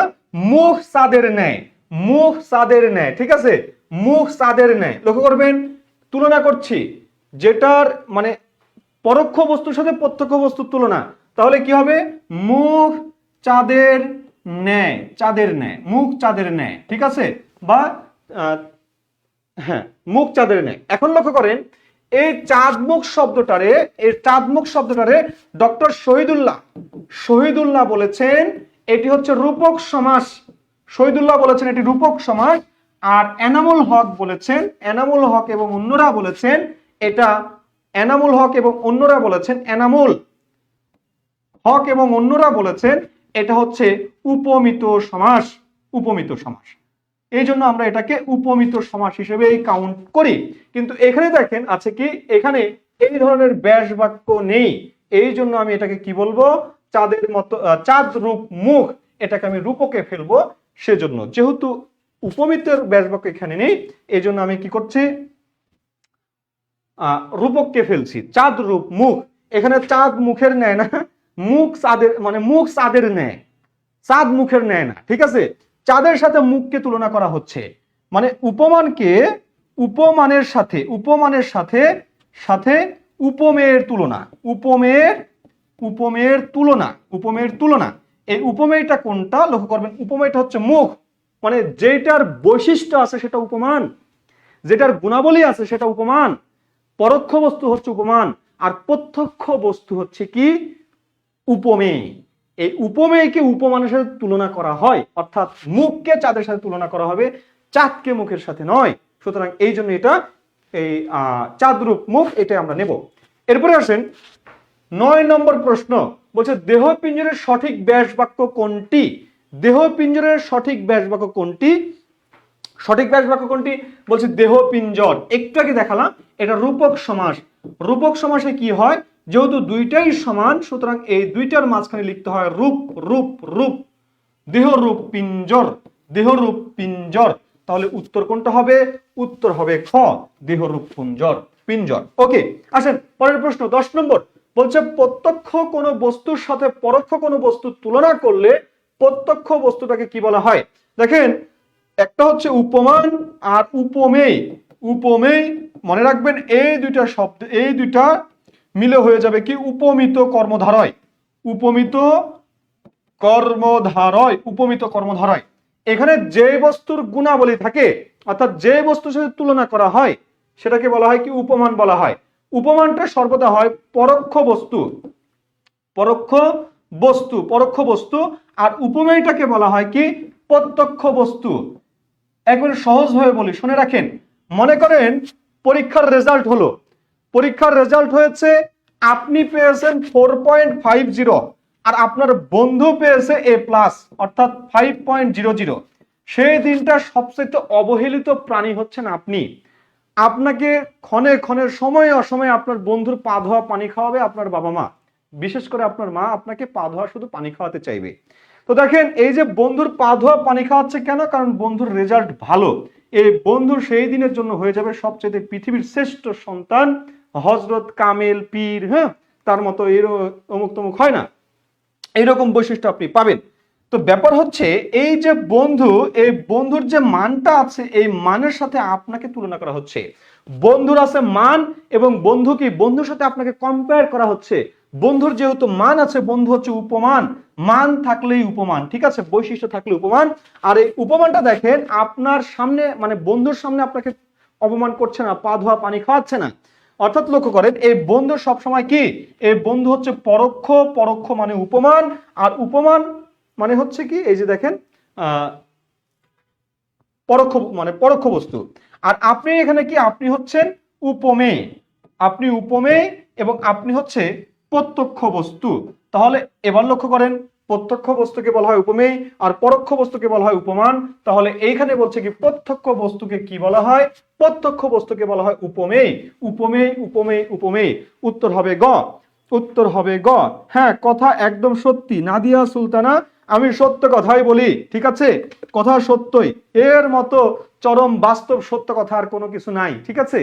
মুখ চাঁদের ন্যায়, মুখ চাঁদের ন্যায়। ঠিক আছে, মুখ চাঁদের ন্যায়। লক্ষ্য করবেন তুলনা করছি, যেটার মানে পরোক্ষ বস্তুর সাথে প্রত্যক্ষ বস্তুর তুলনা। তাহলে কি হবে? মুখ চাঁদের ন্যায়, চাঁদের ন্যায়, মুখ চাঁদের ন্যায়। ঠিক আছে, বা হ্যাঁ মুখ চাঁদের ন্যায়। এখন লক্ষ্য করেন এই চাঁদমুখ শব্দটারে, এই চাঁদমুখ শব্দটারে ডক্টর শহীদুল্লাহ বলেছেন এটি হচ্ছে রূপক সমাস। শহীদুল্লাহ বলেছেন এটি রূপক সমাস। আর এনামুল হক বলেছেন, এনামুল হক এবং অন্যরা বলেছেন এটা, এনামুল হক এবং অন্যরা বলেছেন এনামুল হক এবং অন্যরা বলেছেন এটা হচ্ছে উপমিত সমাস। উপমিত সমাস, এই জন্য আমরা এটাকে উপমিত সমাস হিসেবেই কাউন্ট করি। কিন্তু এখানে দেখেন আছে কি, এখানে এই ধরনের ব্যাস বাক্য নেই, এই জন্য আমি এটাকে কি বলবো, চাঁদের মতো, চাঁদ রূপ মুখ, এটাকে আমি রূপকে ফেলবো। সেজন্য যেহেতু উপমিতের ব্যাস বাক্য এখানে নেই, এই জন্য আমি কি করছি, রূপককে ফেলছি। চাঁদ রূপ মুখ, এখানে চাঁদ মুখের নেয় না, মুখ চাঁদের, মানে মুখ চাঁদের নেয়, চাঁদ মুখের নেয় না, ঠিক আছে। চাঁদের সাথে মুখকে তুলনা করা হচ্ছে, মানে উপমানকে উপমানের সাথে, উপমানের সাথে সাথে উপমেয়ের তুলনা, উপমেয়ের তুলনা, উপমেয়ের তুলনা। এই উপমেয়টা কোনটা লক্ষ্য করবেন, উপমেয়টা হচ্ছে মুখ, মানে যেটার বৈশিষ্ট্য আছে সেটা উপমান, যেটার গুণাবলী আছে সেটা উপমান। পরোক্ষ বস্তু হচ্ছে উপমান, আর প্রত্যক্ষ বস্তু হচ্ছে কি, উপমেয়। এই উপমেয়কে উপমানের সাথে তুলনা করা হয়, অর্থাৎ মুখকে চাঁদের সাথে তুলনা করা হবে, চাঁদকে মুখের সাথে নয়। সুতরাং এই জন্য এটা এই চাঁদরূপ মুখ, এটা আমরা নেব। এরপরে আসেন 9 নম্বর প্রশ্ন, বলছে দেহ পিঞ্জরের সঠিক ব্যাস বাক্য কোনটি? দেহ পিঞ্জরের সঠিক ব্যাস বাক্য কোনটি? সঠিক ব্যাস বাক্য কোনটি বলছে দেহ পিঞ্জর। একটু আগে দেখালাম এটা রূপক সমাস। রূপক সমাসে কি হয়, যেহেতু দুইটাই সমান, সুতরাং এই দুইটার মাঝখানে লিখতে হয় রূপ, রূপ, রূপ। দেহরূপ পিঞ্জর, দেহরূপ পিঞ্জর। তাহলে উত্তর কোনটা হবে? উত্তর হবে খ, দেহরূপ পিঞ্জর, পিঞ্জর। ওকে, আসেন পরের প্রশ্ন 10 নম্বর, বলছে প্রত্যক্ষ কোনো বস্তুর সাথে পরোক্ষ কোনো বস্তুর তুলনা করলে প্রত্যক্ষ বস্তুটাকে কি বলা হয়? দেখেন, একটা হচ্ছে উপমান আর উপমেয়। উপমেয় মনে রাখবেন, এই দুইটা শব্দ, এই দুইটা মিলে হয়ে যাবে কি, উপমিত কর্মধারয়। উপমিত কর্মধারয়, উপমিত কর্মধারয়। এখানে যে বস্তুর গুণাবলী থাকে, অর্থাৎ যে বস্তুর সাথে তুলনা করা হয়, সেটাকে বলা হয় কি, উপমান বলা হয়। উপমানটা সর্বদা হয় পরোক্ষ বস্তু, পরোক্ষ বস্তু, পরোক্ষ বস্তু। আর উপমেয়টাকে বলা হয় কি, প্রত্যক্ষ বস্তু। একবারে সহজভাবে বলি, শুনে রাখেন। মনে করেন পরীক্ষার রেজাল্ট হলো, পরীক্ষার রেজাল্ট হয়েছে, আপনি পেয়েছেন 4.50 আর আপনার বন্ধু পেয়েছে A+, অর্থাৎ 5.00। সেই দিনটা সবচেয়ে অবহেলিত প্রাণী হচ্ছেন আপনি। আপনাকে ক্ষণে ক্ষণে, সময়ে অসময়ে আপনার বন্ধুর পা ধোয়া পানি খাওয়াবে আপনার বাবা মা, বিশেষ করে আপনার মা আপনাকে পা ধোয়া শুধু পানি খাওয়াতে চাইবে। তো দেখেন, এই যে বন্ধুর পা ধোয়া পানি খাওয়াচ্ছে কেন? কারণ বন্ধুর রেজাল্ট ভালো। এই বন্ধুর সেই দিনের জন্য হয়ে যাবে সবচেয়ে পৃথিবীর শ্রেষ্ঠ সন্তান, হযরত কামেল পীর, হ্যাঁ, তার মতো এর অমুক তমুক হয় না, এইরকম বৈশিষ্ট্য আপনি পাবেন। তো ব্যাপার হচ্ছে, এই যে বন্ধু, এই বন্ধুর যে মানটা আছে, এই মানের সাথে আপনাকে তুলনা করা হচ্ছে। বন্ধুর আছে মান, এবং বন্ধু কি, বন্ধুর সাথে আপনাকে কম্পেয়ার করা হচ্ছে। বন্ধুর যেহেতু মান আছে, বন্ধু হচ্ছে উপমান। মান থাকলেই উপমান, ঠিক আছে, বৈশিষ্ট্য থাকলে উপমান। আর এই উপমানটা দেখেন, আপনার সামনে, মানে বন্ধুর সামনে আপনাকে অপমান করছে না, পা ধোয়া পানি খাওয়াচ্ছে না। অর্থাৎ লক্ষ্য করেন, এই বন্ধু সবসময় কি, এই বন্ধু হচ্ছে পরোক্ষ, পরোক্ষ মানে উপমান, আর উপমান মানে হচ্ছে কি, এই যে দেখেন পরোক্ষ, মানে পরোক্ষ বস্তু। আর আপনি এখানে কি, আপনি হচ্ছেন উপমেয়, আপনি উপমেয়, এবং আপনি হচ্ছে প্রত্যক্ষ বস্তু। তাহলে এবার লক্ষ্য করেন, প্রত্যক্ষ বস্তুকে বলা হয় উপমেয়, আর পরোক্ষ বস্তুকে বলা হয় উপমান। তাহলে এইখানে বলছে কি, প্রত্যক্ষ বস্তুকে কি বলা হয়? প্রত্যক্ষ বস্তুকে বলা হয় উপমেয়। উপমেয়, উপমেয়, উপমেয়। উত্তর হবে গ, উত্তর হবে গ। হ্যাঁ, কথা একদম সত্যি নাদিয়া সুলতানা, আমি সত্য কথাই বলি, ঠিক আছে, কথা সত্যই, এর মতো চরম বাস্তব সত্য কথা আর কোনো কিছু নাই, ঠিক আছে।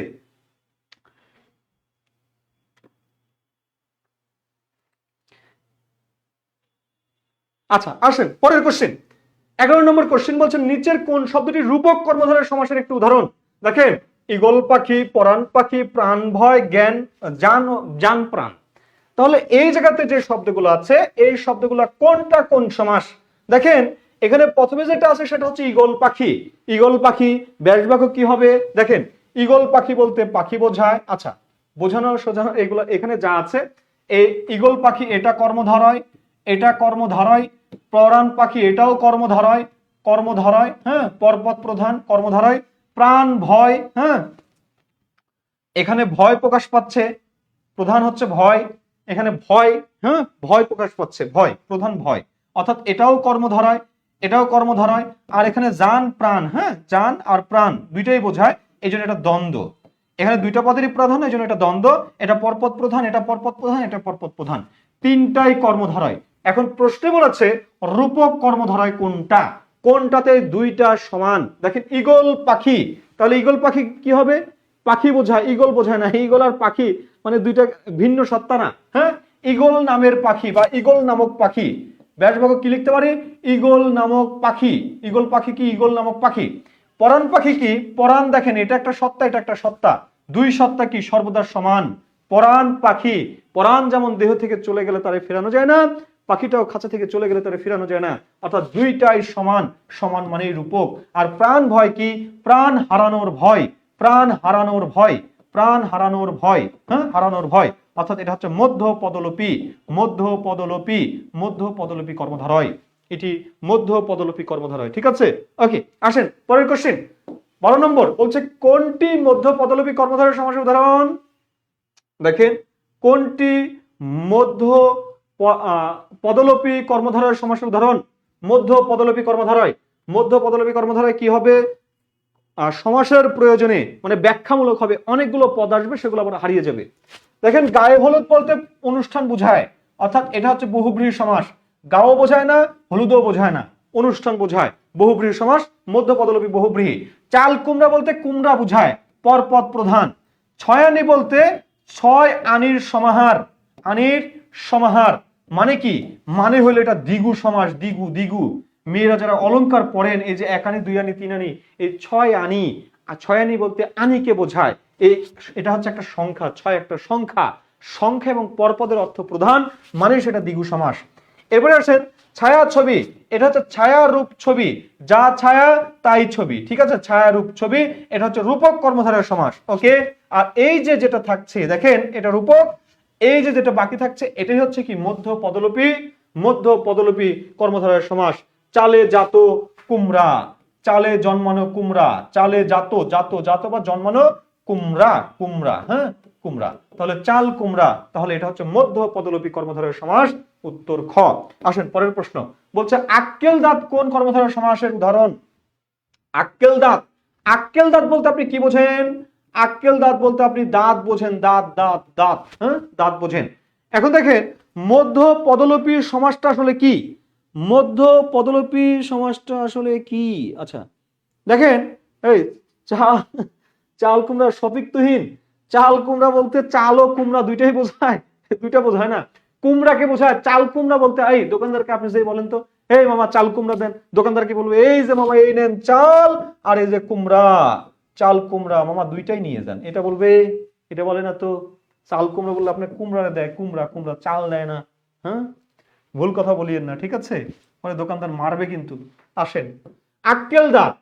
আচ্ছা, আসেন পরের কোশ্চেন। 11 নম্বর কোশ্চেন বলছেন, নিচের কোন শব্দটি রূপক কর্মধারয় সমাসের একটি উদাহরণ? দেখেন, ঈগল পাখি, পরাণ পাখি, প্রাণ ভয়, জ্ঞান, জান, জান প্রাণ। তাহলে এই জায়গাতে যে শব্দগুলো আছে, এই শব্দগুলো কোনটা কোন সমাস? দেখেন, এখানে প্রথমে যেটা আছে সেটা হচ্ছে ঈগল পাখি। ঈগল পাখি ব্যাস বাক্য কি হবে? দেখেন, ঈগল পাখি বলতে পাখি বোঝায়। আচ্ছা, বোঝানো সোজানো এগুলো এখানে যা আছে, এই ঈগল পাখি এটা কর্মধারয়, এটা কর্মধারয়। পরাণ পাখি এটাও কর্মধারয়, কর্মধারয়, হ্যাঁ, পরপদ প্রধান, কর্মধারয়। প্রাণ ভয়, হ্যাঁ, এখানে ভয় প্রকাশ পাচ্ছে, প্রধান হচ্ছে ভয়, এখানে ভয়, হ্যাঁ, ভয় প্রকাশ পাচ্ছে, ভয়, প্রধান ভয়, অর্থাৎ এটাও কর্মধারায়, এটাও কর্মধারায়। আর এখানে যান প্রাণ, হ্যাঁ, যান আর প্রাণ দুইটাই বোঝায়, এই জন্য এটা দ্বন্দ্ব। এখানে দুইটা পদেরই প্রধান, এই জন্য এটা দ্বন্দ্ব। এটা পরপদ প্রধান, এটা পরপদ প্রধান, এটা পরপদ প্রধান, তিনটাই কর্মধারায়। এখন প্রশ্নে বলেছে রূপক কর্মধারায় কোনটা, কোনটাতে দুইটা সমান। দেখেন ঈগল পাখি, তাহলে ঈগল পাখি কি হবে, পাখি বোঝায়, ঈগল বোঝায় না। ঈগল আর পাখি মানে দুইটা ভিন্ন সত্তা না, হ্যাঁ। ঈগল নামের পাখি বা ঈগল নামক পাখি, ব্যাসবাক্য কি লিখতে পারি, ঈগল নামক পাখি। ঈগল পাখি কি, ঈগল নামক পাখি। পরাণ পাখি কি, পরাণ, দেখেন এটা একটা সত্তা, এটা একটা সত্তা, দুই সত্তা কি সর্বদা সমান। পরাণ পাখি, পরাণ যেমন দেহ থেকে চলে গেলে তারে ফেরানো যায় না, পাখিটাও খাঁচা থেকে চলে গেলে তারে ফেরানো যায় না, অর্থাৎ দুইটাই সমান, সমান মানেই রূপক। আর প্রাণ ভয় কি, প্রাণ হারানোর ভয়, প্রাণ হারানোর ভয়, প্রাণ হারানোর ভয়, হ্যাঁ, হারানোর ভয়, অর্থাৎ এটা হচ্ছে মধ্য পদলোপী, মধ্য পদলোপী, মধ্য পদলোপী কর্মধারয়, এটি মধ্য পদলোপী কর্মধারয়। ঠিক আছে, ওকে, আসেন পরের কোশ্চেন। 12 নম্বর বলছে কোনটি মধ্য পদলোপী কর্মধারয় সমাসের উদাহরণ। দেখেন কোনটি মধ্য পদলোপী কর্মধারয় সমাসের উদাহরণ। মধ্য পদলোপী কর্মধারয়, মধ্য পদলোপী কর্মধারয় কি হবে, সমাসের প্রয়োজনে মানে ব্যাখ্যামূলক হবে, অনেকগুলো পদ আসবে, সেগুলো আবার হারিয়ে যাবে। দেখেন গায়ে হলুদ বলতে অনুষ্ঠান বোঝায়, অর্থাৎ এটা হচ্ছে বহুব্রীহি সমাস, গাও বোঝায় না, হলুদও বোঝায় না, অনুষ্ঠান বোঝায়, বহুব্রীহি সমাস, মধ্য পদলোপী বহুব্রীহি। চাল কুমড়া বলতে কুমড়া বোঝায়, পরপদ প্রধান। ছয়ানি বলতে ছয় আনির সমাহার, আনির সমাহার মানে কি, মানে হলো এটা দ্বিগু সমাস, দ্বিগু, দ্বিগু। মেয়েরা যারা অলংকার পড়েন, এই যে এক আনি, দুই আনি, তিন আনি, এই ছয় আনি, আর ছয় আনি বলতে আনিকে বোঝায়। এই এটা হচ্ছে একটা সংখ্যা, ছয় একটা সংখ্যা, সংখ্যা এবং পরপদের অর্থ প্রধান মানে সেটা দ্বিগু সমাস। এরপরে আসেন ছায়া ছবি, এটা হচ্ছে ছায়া রূপ ছবি, যা ছায়া তাই ছবি। ঠিক আছে, ছায়া রূপ ছবি, এটা হচ্ছে রূপক কর্মধারয় সমাস। ওকে, আর এই যে যেটা থাকছে দেখেন এটা রূপক, এই যে যেটা বাকি থাকছে এটাই হচ্ছে কি মধ্য পদলোপী, মধ্য পদলোপী কর্মধারয় সমাস। চালে জাত কুমড়া, চালে জন্মানো কুমড়া, চালে জাত, জাত, জাত বা জন্মানো কুমড়া, কুমড়া, হ্যাঁ, কুমড়া, তাহলে চাল কুমড়া, তাহলে এটা হচ্ছে মধ্য পদলোপী কর্মধারয় সমাস, উত্তর খ। আসেন পরের প্রশ্ন, বলছে আক্কেল দাঁত কোন কর্মধারয় সমাসের উদাহরণ। আক্কেল দাঁত, আক্কেল দাঁত বলতে আপনি কি বোঝেন, আক্কেল দাঁত বলতে আপনি দাঁত বোঝেন, দাঁত, দাঁত, দাঁত, হ্যাঁ, দাঁত বোঝেন। এখন দেখেন মধ্য পদলোপী সমাসটা আসলে কি, মধ্য পদলোপী সমাসটা আসলে কি। আচ্ছা দেখেন, এই চাল কুমড়া সফিক্তহীন, চাল কুমড়া বলতে চাল ও কুমড়া দুইটাই বোঝায়, দুইটা বোঝায় না, কুমড়াকে বোঝায়। চাল কুমড়া বলতে এই দোকানদারকে আপনি যে বলেন তো, এই মামা চাল কুমড়া দেন, দোকানদার কি বলবে, এই যে মামা এই নেন চাল, আর এই যে কুমড়া, চাল কুমড়া মামা দুইটাই নিয়ে যান, এটা বলবে, এটা বলে না তো। চাল কুমড়া বললে আপনি কুমড়া দেয়, কুমড়া, কুমড়া চাল দেয় না, হ্যাঁ, ভুল কথা বলিয়েন না, ঠিক আছে, মানে দোকানদার মারবে কিন্তু। আসেন আক্কেল দাঁত,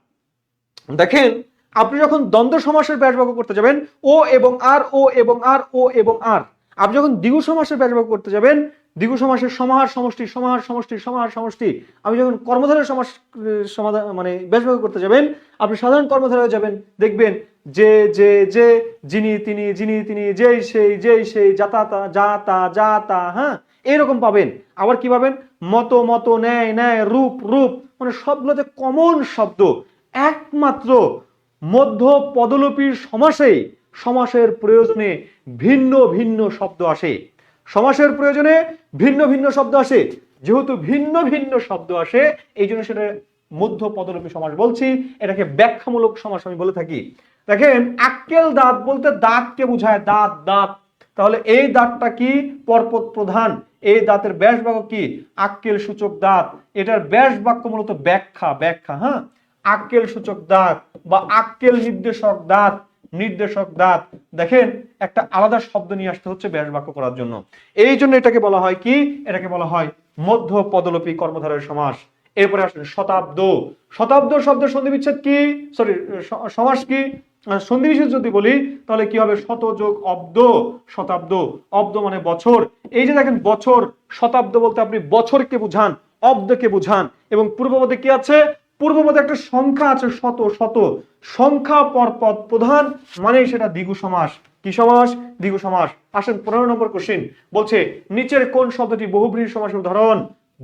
দেখেন আপনি যখন দ্বন্দ্ব সমাসের ব্যাসবাক্য করতে যাবেন, ও এবং আর, ও এবং আর, ও এবং আর। আপনি যখন দ্বিগু সমাসের ব্যাসবাক্য করতে যাবেন, দ্বিগু সমাসের সমাহার সমষ্টি, সমাহার সমষ্টি, সমাহার সমষ্টি। আপনি যখন কর্মধারয় সমাস সমাধান মানে ব্যাসবাক্য করতে যাবেন, আপনি সাধারণ কর্মধারয় যাবেন, দেখবেন যে, যে, যে, যিনি তিনি, যিনি তিনি, যেই সেই, যেই সেই, যাতা তা, যা তা, যা তা, হ্যাঁ, এরকম পাবেন। আবার কি পাবেন, মত, মত, ন্যায়, ন্যায়, রূপ, রূপ, মানে সবগুলোতে কমন শব্দ। একমাত্র মধ্য পদলোপীর সমাসে, সমাসের প্রয়োজনে ভিন্ন ভিন্ন শব্দ আসে, সমাসের প্রয়োজনে ভিন্ন ভিন্ন শব্দ আসে। যেহেতু ভিন্ন ভিন্ন শব্দ আসে, এই জন্য সেটা মধ্য পদলোপী সমাস বলছি, এটাকে ব্যাখ্যামূলক সমাস আমি বলে থাকি। দেখেন আক্কেল দাঁত বলতে দাঁতকে বোঝায়, দাঁত, দাঁত, তাহলে এই দাঁতটা কি, পরপদ প্রধান। এই দাঁতের ব্যাস বাক্য কি, আক্কেল সূচক দাঁত। এটার ব্যাস বাক্য মূলত ব্যাখ্যা, ব্যাখ্যা, হ্যাঁ, আক্কেল সূচক দাঁত বা আক্কেল নির্দেশক দাঁত, নির্দেশক দাঁত। দেখেন একটা আলাদা শব্দ নিয়ে আসতে হচ্ছে ব্যাস বাক্য করার জন্য, এই জন্য এটাকে বলা হয় কি, এটাকে বলা হয় মধ্য পদলোপী কর্মধারয় সমাস। এরপরে আসলে শতাব্দ, শতাব্দ শব্দের সন্ধি বিচ্ছেদ কি, সরি সমাস কি, সন্ধি বিচ্ছেদ যদি বলি তাহলে কি হবে, শত যোগ অব্দ, শতাব্দ, অব্দ মানে বছর। এই যে দেখেন বছর, শতাব্দ বলতে আপনি বছরকে বুঝান, অব্দকে বুঝান। এবং পূর্বপদে কি আছে, পূর্বপদে একটা সংখ্যা আছে, শত, শত, সংখ্যা পরপদ প্রধান মানে সেটা দ্বিগু সমাস। কি সমাস? দ্বিগু সমাস। আসেন 15 নম্বর কোশ্চেন, বলছে নিচের কোন শব্দটি বহুব্রীহি সমাসের উদাহরণ?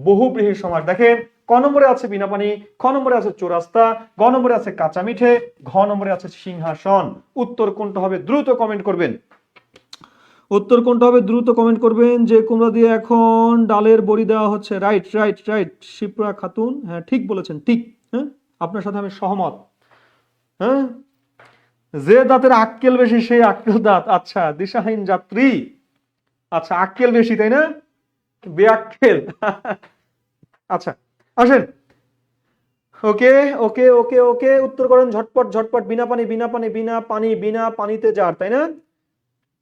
বহুব্রীহি সমাস। দেখেন ক নম্বরে আছে বিনা পানি, খ নম্বরে আছে চৌরাস্তা, গ নম্বরে আছে কাঁচা মিঠে, ঘ নম্বরে আছে সিংহাসন। উত্তর কোনটা হবে দ্রুত কমেন্ট করবেন। উত্তর কোনটা হবে দ্রুত কমেন্ট করবেন। যে কুমড়া দিয়ে এখন ডালের বড়ি দেওয়া হচ্ছে। Right right right Shipra Khatun, হ্যাঁ ঠিক বলেছেন, ঠিক। হ্যাঁ আপনার সাথে আমি সহমত। হ্যাঁ যে দাঁতের আক্কেল বেশি সেই আক্কেল দাঁত। আচ্ছা দিশাহীন যাত্রী, আচ্ছা আক্কেল বেশি তাই না, বেআক্কেল। আচ্ছা আসেন, ওকে ওকে ওকে ওকে উত্তর করেন ঝটপট ঝটপট। বিনা পানি বিনা পানি বিনা পানি বিনা পানিতে যার, তাই না?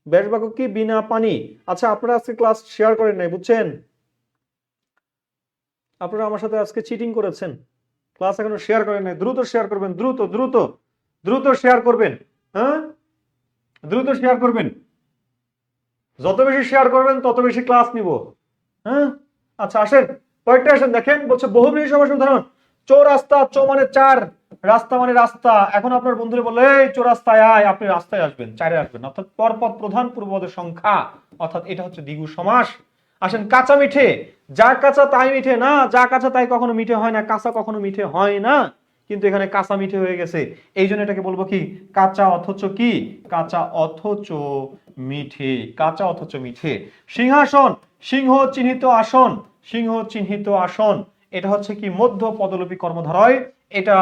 ব্যাস বাক্য কি? বিনা পানি। আচ্ছা আপনারা আজকে ক্লাস শেয়ার করেন নাই, বুঝছেন? আপনারা আমার সাথে আজকে চিটিং করেছেন, ক্লাস এখনো শেয়ার করেন নাই। দ্রুত শেয়ার করবেন, দ্রুত দ্রুত দ্রুত শেয়ার করবেন। হ্যাঁ দ্রুত শেয়ার করবেন, যত বেশি শেয়ার করবেন তত বেশি ক্লাস নিব। হ্যাঁ আচ্ছা আসেন কয়েকটা আসেন। দেখেন বলছে বহুব্রীহি সমাসের উদাহরণ। চৌরাস্তা, চৌ মানে চার, রাস্তা মানে রাস্তা। এখন আপনার বন্ধুরা বললে এই চৌরাস্তায় আয়, আপনি রাস্তায় আসবেন, চারে আসবেন, অর্থাৎ পরপদ প্রধান পূর্বপদের সংখ্যা, অর্থাৎ এটা হচ্ছে দ্বিগু সমাস। আসেন কাঁচা মিঠে, যা কাঁচা তাই মিঠে না, যা কাঁচা তাই কখনো মিঠে হয় না, কাঁচা কখনো মিঠে হয় না, কিন্তু এখানে কাঁচা মিঠে হয়ে গেছে, এই জন্য এটাকে বলবো কি? কাঁচা অথচ কি? কাঁচা অথচ মিঠে, কাঁচা অথচ মিঠে। সিংহাসন, সিংহ চিহ্নিত আসন, সিংহ চিহ্নিত আসন, এটা হচ্ছে কি? মধ্য পদলোপী কর্মধারয়, এটা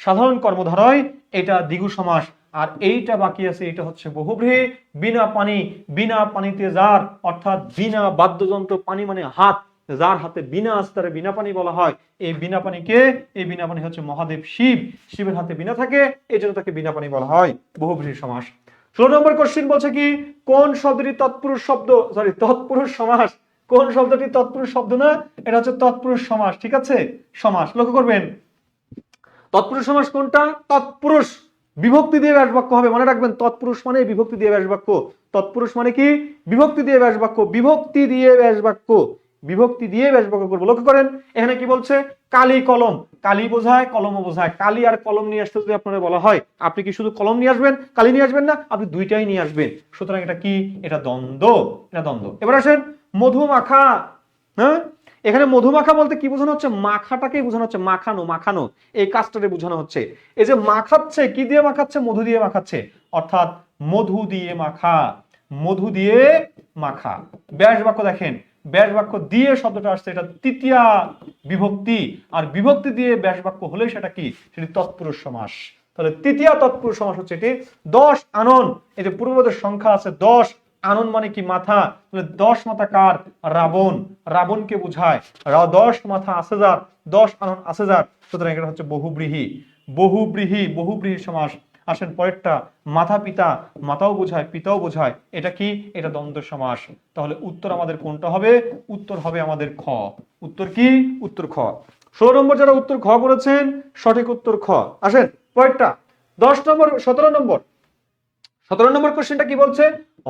সাধারণ কর্মধারয়, এটা দ্বিগু সমাস। আর এইটা বাকি আছে, এটা হচ্ছে বহুব্রীহি। বিনা পানি, বিনা পানিতে যার, অর্থাৎ বিনা বাদ্যযন্ত্র, পানি মানে হাত, যার হাতে বিনা আছে তারে বিনা পানি বলা হয়। এই বিনা পানি কে? এই বিনা পানি হচ্ছে মহাদেব শিব, শিবের হাতে বিনা থাকে, এই জন্য তাকে বিনা পানি বলা হয়। বহুব্রীহি সমাস। 16 নম্বর কোশ্চেন বলছে কি? কোন শব্দটি তৎপুরুষ শব্দ? সরি তৎপুরুষ সমাস। কোন শব্দটি তৎপুরুষ শব্দ না? এটা হচ্ছে তৎপুরুষ সমাস। ঠিক আছে, সমাস লক্ষ্য করবেন। তৎপুরুষ সমাস কোনটা? তৎপুরুষ বিভক্তি দিয়ে ব্যাস বাক্য হবে, মনে রাখবেন। তৎপুরুষ মানে বিভক্তি দিয়ে ব্যাস বাক্য। তৎপুরুষ মানে কি? বিভক্তি দিয়ে ব্যাস বাক্য, বিভক্তি দিয়ে ব্যাস বাক্য, বিভক্তি দিয়ে ব্যাস বাক্য করবো। লক্ষ্য করেন এখানে কি বলছে? কালি কলম, কালি বোঝায় কলমও বোঝায়। কালি আর কলম নিয়ে আসতে যদি আপনারা বলা হয়, আপনি কি শুধু কলম নিয়ে আসবেন, কালি নিয়ে আসবেন না? আপনি দুইটাই নিয়ে আসবেন। সুতরাং এটা কি? এটা দ্বন্দ্ব, এটা দ্বন্দ্ব। এবার আসেন মধুমাখা। হ্যাঁ এখানে মধুমাখা বলতে কি বোঝানো হচ্ছে? মাখাটাকেই বোঝানো হচ্ছে, মাখানো, মাখানো, এই কাজটাকে বোঝানো হচ্ছে। এই যে মাখাচ্ছে, কি দিয়ে মাখাচ্ছে? মধু দিয়ে মাখাচ্ছে, অর্থাৎ মধু দিয়ে মাখা, মধু দিয়ে মাখা। ব্যাস বাক্য দেখেন, ব্যাস বাক্য দিয়ে শব্দটা আসছে, এটা তৃতীয়া বিভক্তি, আর বিভক্তি দিয়ে ব্যাস বাক্য হলে সেটা কি? সেটি তৎপুরুষ সমাস। তাহলে তৃতীয়া তৎপুরুষ সমাস হচ্ছে এটি। 10 আনন, এই যে পূর্বপদের সংখ্যা আছে 10, আনন মানে কি? মাথা। 10 মাথা কার? রাবণ, রাবণকে বোঝায়। 10 মাথা আছে যার, 10 আনন আছে যার, সুতরাং এটা হচ্ছে বহুব্রীহি, বহুব্রীহি, বহুব্রীহি সমাস। আসেন পরেরটা, মাথা পিতা, মাতাও বোঝায় পিতাও বোঝায়, এটা কি? এটা দ্বন্দ্ব সমাস। তাহলে উত্তর আমাদের কোনটা হবে? উত্তর হবে আমাদের খ। উত্তর কি? উত্তর খ। 16 নম্বর যারা উত্তর খ করেছেন, সঠিক উত্তর খ। আসেন পরেরটা 10 নম্বর, 17 নম্বর। 17 নম্বর কোশ্চেনটা কি বলছে?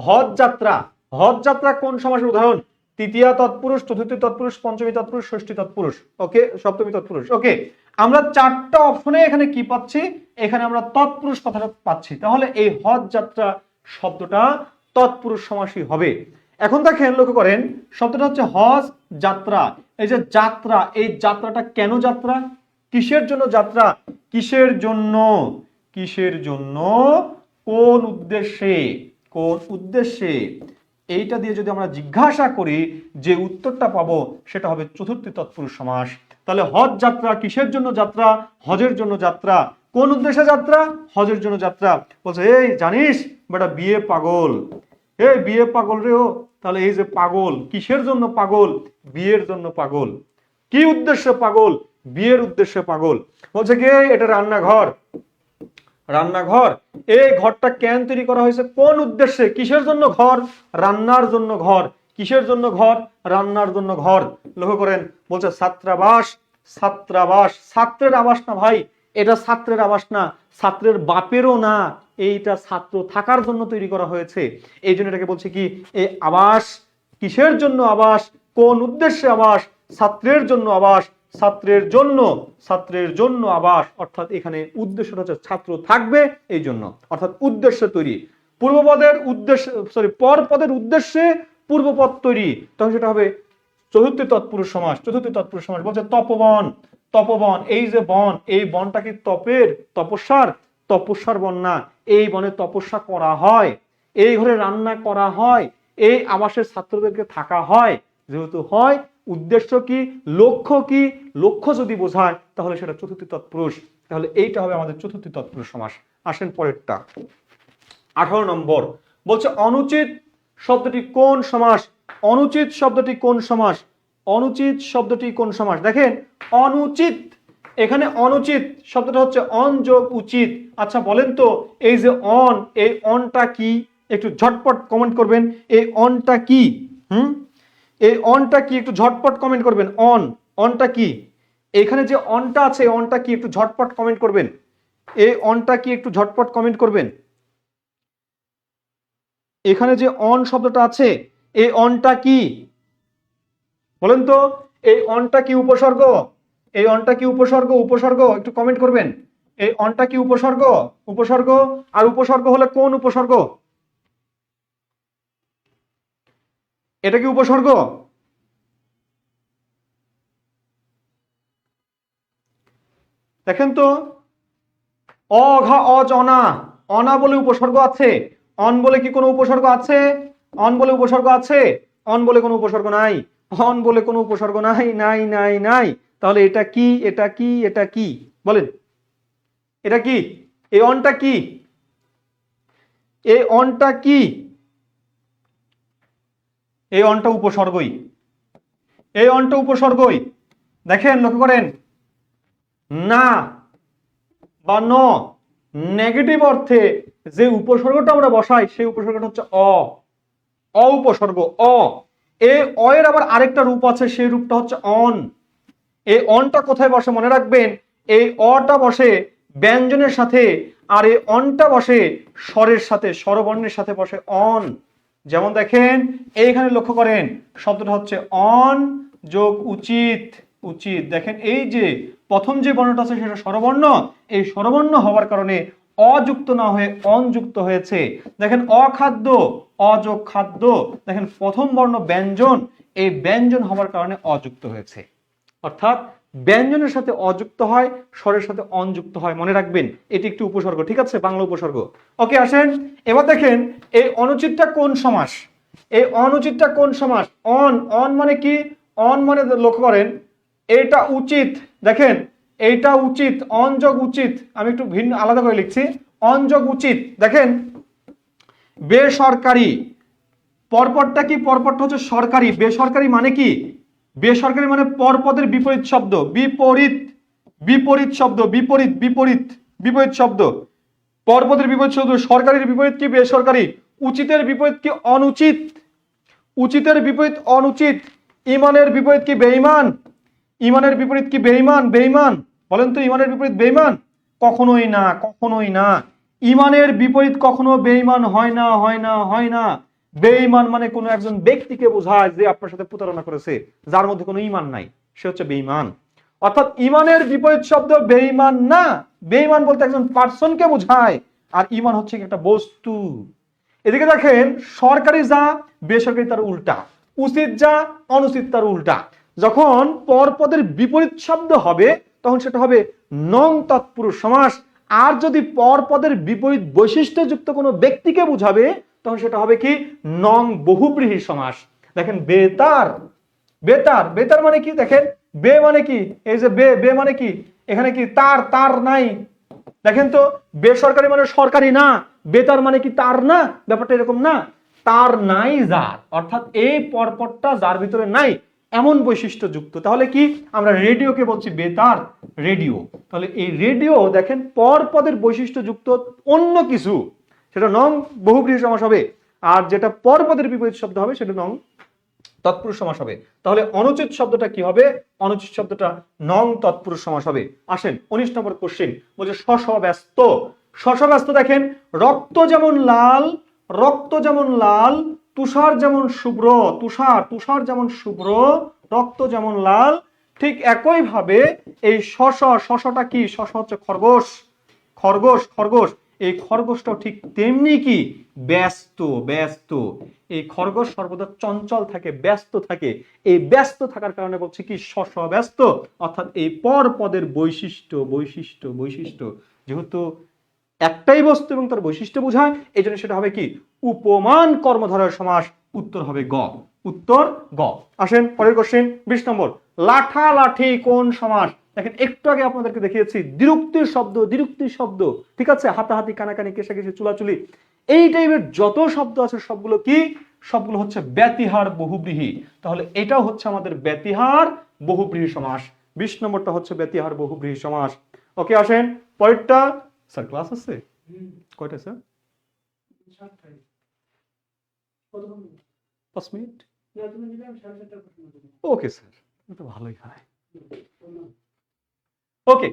হজ যাত্রা। হজ যাত্রা কোন সমাসের উদাহরণ? তৃতীয়া তৎপুরুষ, চতুর্থী তৎপুরুষ, পঞ্চমী তৎপুরুষ, ষষ্ঠী তৎপুরুষ, ওকে, সপ্তমী তৎপুরুষ। ওকে, আমরা চারটা অপশনে এখানে কি পাচ্ছি? এখানে আমরা তৎপুরুষ কথাটা পাচ্ছি। তাহলে এই হজ যাত্রা শব্দটা তৎপুরুষ সমাসই হবে। এখন দেখেন, লক্ষ্য করেন, শব্দটা হচ্ছে হজ যাত্রা। এই যে যাত্রা, এই যাত্রাটা কেন যাত্রা? কিসের জন্য যাত্রা? কিসের জন্য? কিসের জন্য? কোন উদ্দেশ্যে? কোন উদ্দেশ্যে? এইটা দিয়ে যদি আমরা জিজ্ঞাসা করি, যে উত্তরটা পাবো সেটা হবে চতুর্থী তৎপুরুষ সমাস। তাহলে হজ যাত্রা, কিসের জন্য যাত্রা? হজের জন্য যাত্রা। কোন উদ্দেশ্যে যাত্রা? হজের জন্য যাত্রা। বলছে এই জানিস বেটা বিয়ে পাগল, এই বিয়ে পাগল রে ও। তাহলে এই যে পাগল, কিসের জন্য পাগল? বিয়ের জন্য পাগল। কি উদ্দেশ্যে পাগল? বিয়ের উদ্দেশ্যে পাগল। বলছে কি এটা রান্নাঘর, রান্নাঘর। এই ঘরটা কেন তৈরি করা হয়েছে? কোন উদ্দেশ্যে? কিসের জন্য ঘর? রান্নার জন্য ঘর। কিসের জন্য ঘর? রান্নার জন্য ঘর। লক্ষ্য করেন, বলছে ছাত্রাবাস, ছাত্রাবাস, ছাত্রের আবাস না ভাই, এটা ছাত্রের আবাস না, ছাত্রের বাপেরও না, এইটা ছাত্র থাকার জন্য তৈরি করা হয়েছে। এই জন্য এটাকে বলছে কি? এই আবাস। কিসের জন্য আবাস? কোন উদ্দেশ্যে আবাস? ছাত্রের জন্য আবাস, ছাত্রের জন্য, ছাত্রের জন্য আবাস। অর্থাৎ এখানে উদ্দেশ্যটা হচ্ছে ছাত্র থাকবে এই জন্য, অর্থাৎ উদ্দেশ্য তৈরি। পূর্বপদের উদ্দেশ্যে পরপদের উদ্দেশ্যে পূর্বপদ তৈরি, তখন সেটা হবে চতুর্থী তৎপুরুষ সমাস। চতুর্থী তৎপুরুষ সমাস বলছে তপবন, তপবন, এই যে বন, এই বনটা কি তপস্যার বন না, এই বনে তপস্যা করা হয়, এই ঘরে রান্না করা হয়, এই আবাসের ছাত্রদেরকে থাকা হয়, যেহেতু হয় উদ্দেশ্য কি, লক্ষ্য কি, লক্ষ্য যদি বোঝায় তাহলে সেটা চতুর্থী তৎপুরুষ, তাহলে এইটা হবে আমাদের চতুর্থী তৎপুরুষ সমাস। আসেন পরেরটা 18 নম্বর বলছে অনুচিত শব্দটি কোন সমাস? অনুচিত শব্দটি কোন সমাস? অনুচিত শব্দটি কোন সমাস? দেখেন অনুচিত, এখানে অনুচিত শব্দটা হচ্ছে অন যোগ উচিত। আচ্ছা বলেন তো এই যে অন, এই অনটা কি? একটু ঝটপট কমেন্ট করবেন, এই অনটা কি? এই অনটা কি? একটু ঝটপট কমেন্ট করবেন। অনটা কি? এখানে যে অনটা আছে অনটা কি? একটু ঝটপট কমেন্ট করবেন। এই অনটা কি? একটু ঝটপট কমেন্ট করবেন। এখানে যে অন শব্দটা আছে এই অনটা কি বলেন তো? এই অনটা কি উপসর্গ? এই অনটা কি উপসর্গ? উপসর্গ একটু কমেন্ট করবেন। এই অনটা কি উপসর্গ? উপসর্গ। আর উপসর্গ হলে কোন উপসর্গ? এটা কি উপসর্গ? দেখেন তো, অঘা অজ অনা, অনা বলে উপসর্গ আছে, অন বলে কি কোনো উপসর্গ আছে? অন বলে উপসর্গ আছে? অন বলে কোনো উপসর্গ নাই, অন বলে কোনো উপসর্গ নাই, নাই নাই নাই। তাহলে এটা কি? এটা কি? এটা কি বলেন? এটা কি? এই অনটা কি? এই অনটা কি? এই অনটা উপসর্গই, এই অনটা উপসর্গই। দেখেন লক্ষ্য করেন, না বা ন নেগেটিভ অর্থে যে উপসর্গটা আমরা বসাই সেই উপসর্গটা হচ্ছে অ উপসর্গ। এই এর আবার আরেকটা রূপ আছে, সেই রূপটা হচ্ছে অন। এই অনটা কোথায় বসে মনে রাখবেন, এই অটা বসে ব্যঞ্জনের সাথে, আর এই অনটা বসে স্বরের সাথে, স্বরবর্ণের সাথে বসে অন। যেমন দেখেন এইখানে লক্ষ্য করেন শব্দটা হচ্ছে অন যোগ উচিত, উচিত। দেখেন এই যে প্রথম যে বর্ণটা আছে সেটা স্বরবর্ণ, এই স্বরবর্ণ হওয়ার কারণে অযুক্ত না হয়ে অন যুক্ত হয়েছে। দেখেন অখাদ্য, অযোগ খাদ্য। দেখেন প্রথম বর্ণ ব্যঞ্জন, এই ব্যঞ্জন হওয়ার কারণে অযুক্ত হয়েছে। অর্থাৎ ব্যঞ্জনের সাথে অযুক্ত হয়, স্বরের সাথে অনযুক্ত হয়, মনে রাখবেন এটি একটি উপসর্গ, ঠিক আছে, বাংলা উপসর্গ। ওকে আসেন এবার দেখেন এই অনুচিতটা কোন সমাস? এই অনুচিতটা কোন সমাস? অন মানে কি? অন মানে লক্ষ্য করেন এটা উচিত। দেখেন এইটা উচিত, অন যোগ উচিত। আমি একটু ভিন্ন আলাদা করে লিখছি, অন যোগ উচিত। দেখেন বেসরকারি, পরপরটা কি? পরপরটা হচ্ছে সরকারি। বেসরকারি মানে কি? বেসরকারি মানে পরপদের বিপরীত শব্দ, বিপরীত, বিপরীত শব্দ, বিপরীত, বিপরীত, বিপরীত শব্দ। পরপদের বিপরীত শব্দ। সরকারির বিপরীত কি? বেসরকারি। উচিতের বিপরীত কি? অনুচিত। উচিতের বিপরীত অনুচিত। ইমানের বিপরীত কি? বেঈমান। ইমানের বিপরীত কি? বেঈমান। বেঈমান বলেন তো, ইমানের বিপরীত বেঈমান? কখনোই না, কখনোই না। ইমানের বিপরীত কখনো বেঈমান হয় না, হয় না, হয় না। বেঈমান মানে কোনো একজন ব্যক্তিকে বোঝায় যে আপনার সাথে প্রতারণা করেছে, যার মধ্যে কোনো ঈমান নাই, সে হচ্ছে বেঈমান। অর্থাৎ ঈমানের বিপরীত শব্দ বেঈমান না। বেঈমান বলতে একজন পার্সনকে বোঝায়, আর ঈমান হচ্ছে একটা বস্তু। এদিকে দেখেন সরকারি যা, বেসরকারি তার উল্টা। উচিত যা, অনুচিত তার উল্টা। যখন পরপদের বিপরীত শব্দ হবে তখন সেটা হবে নং তৎপুরুষ সমাস। আর যদি পরপদের বিপরীত বৈশিষ্ট্যযুক্ত কোনো ব্যক্তিকে বুঝাবে তখন সেটা হবে কি? নং বহুব্রীহি সমাস। দেখেন বেতার, বেতার, বেতার মানে কি? দেখেন বে মানে কি? এই যে বে মানে কি? এখানে কি তার, তার নাই। দেখেন তো বেসরকারি মানে সরকারি না, বেতার মানে কি তার না? ব্যাপারটা এরকম না, তার নাই যার, অর্থাৎ এই পরপরটা যার ভিতরে নাই এমন বৈশিষ্ট্য যুক্ত। তাহলে কি আমরা রেডিওকে বলছি বেতার, রেডিও। তাহলে এই রেডিও দেখেন পরপদের বৈশিষ্ট্য যুক্ত অন্য কিছু, সেটা নং বহুব্রীহি সমাস হবে। আর যেটা পরপদের বিপরীত শব্দ হবে সেটা নং তৎপুরুষ সমাস হবে। তাহলে অনুচিত শব্দটা কি হবে? অনুচিত শব্দটা নং তৎপুরুষ সমাস হবে। আসেন 19 নম্বর কোশ্চেন বলছে শশব্যস্ত। শশব্যস্ত দেখেন রক্ত যেমন লাল, রক্ত যেমন লাল, তুষার যেমন শুভ্র, তুষার, তুষার যেমন শুভ্র, রক্ত যেমন লাল, ঠিক একই ভাবে এই শশ, শশটা কি? শশ হচ্ছে খরগোশ, খরগোশ, খরগোশ। এই খরগোশটাও ঠিক তেমনি কি ব্যস্ত ব্যস্ত। এই খরগোশ সর্বদা চঞ্চল থাকে, ব্যস্ত থাকে। এই ব্যস্ত থাকার কারণে বলছে কি ব্যস্ত, অর্থাৎ এই পর পদের বৈশিষ্ট্য বৈশিষ্ট্য বৈশিষ্ট্য যেহেতু একটাই বস্তু এবং তার বৈশিষ্ট্য বোঝায়, এই জন্য সেটা হবে কি উপমান কর্মধারয় সমাস। উত্তর হবে গ, উত্তর গ। আসেন পরের কোশ্চেন 20 নম্বর। লাঠা লাঠি কোন সমাস? দেখেন একটু আগে আপনাদেরকে দেখিয়েছি দ্বিরুক্তির শব্দ, দ্বিরুক্তির শব্দ, ঠিক আছে, হাতাহাতি কানাকানি কেশাকেশি চুলাচুলি, এই টাইপের যত শব্দ আছে সবগুলো কি, সবগুলো হচ্ছে ব্যতিহার বহুব্রীহি। তাহলে এটাও হচ্ছে আমাদের ব্যতিহার বহুব্রীহি সমাস। 20 নম্বরটা হচ্ছে ব্যতিহার বহুব্রীহি সমাস। ওকে আসেন পরেরটা। স্যার ক্লাস আছে কয়টা স্যার? 5 মিনিট। ওকে স্যার, তো ভালোই হয়। ওকে,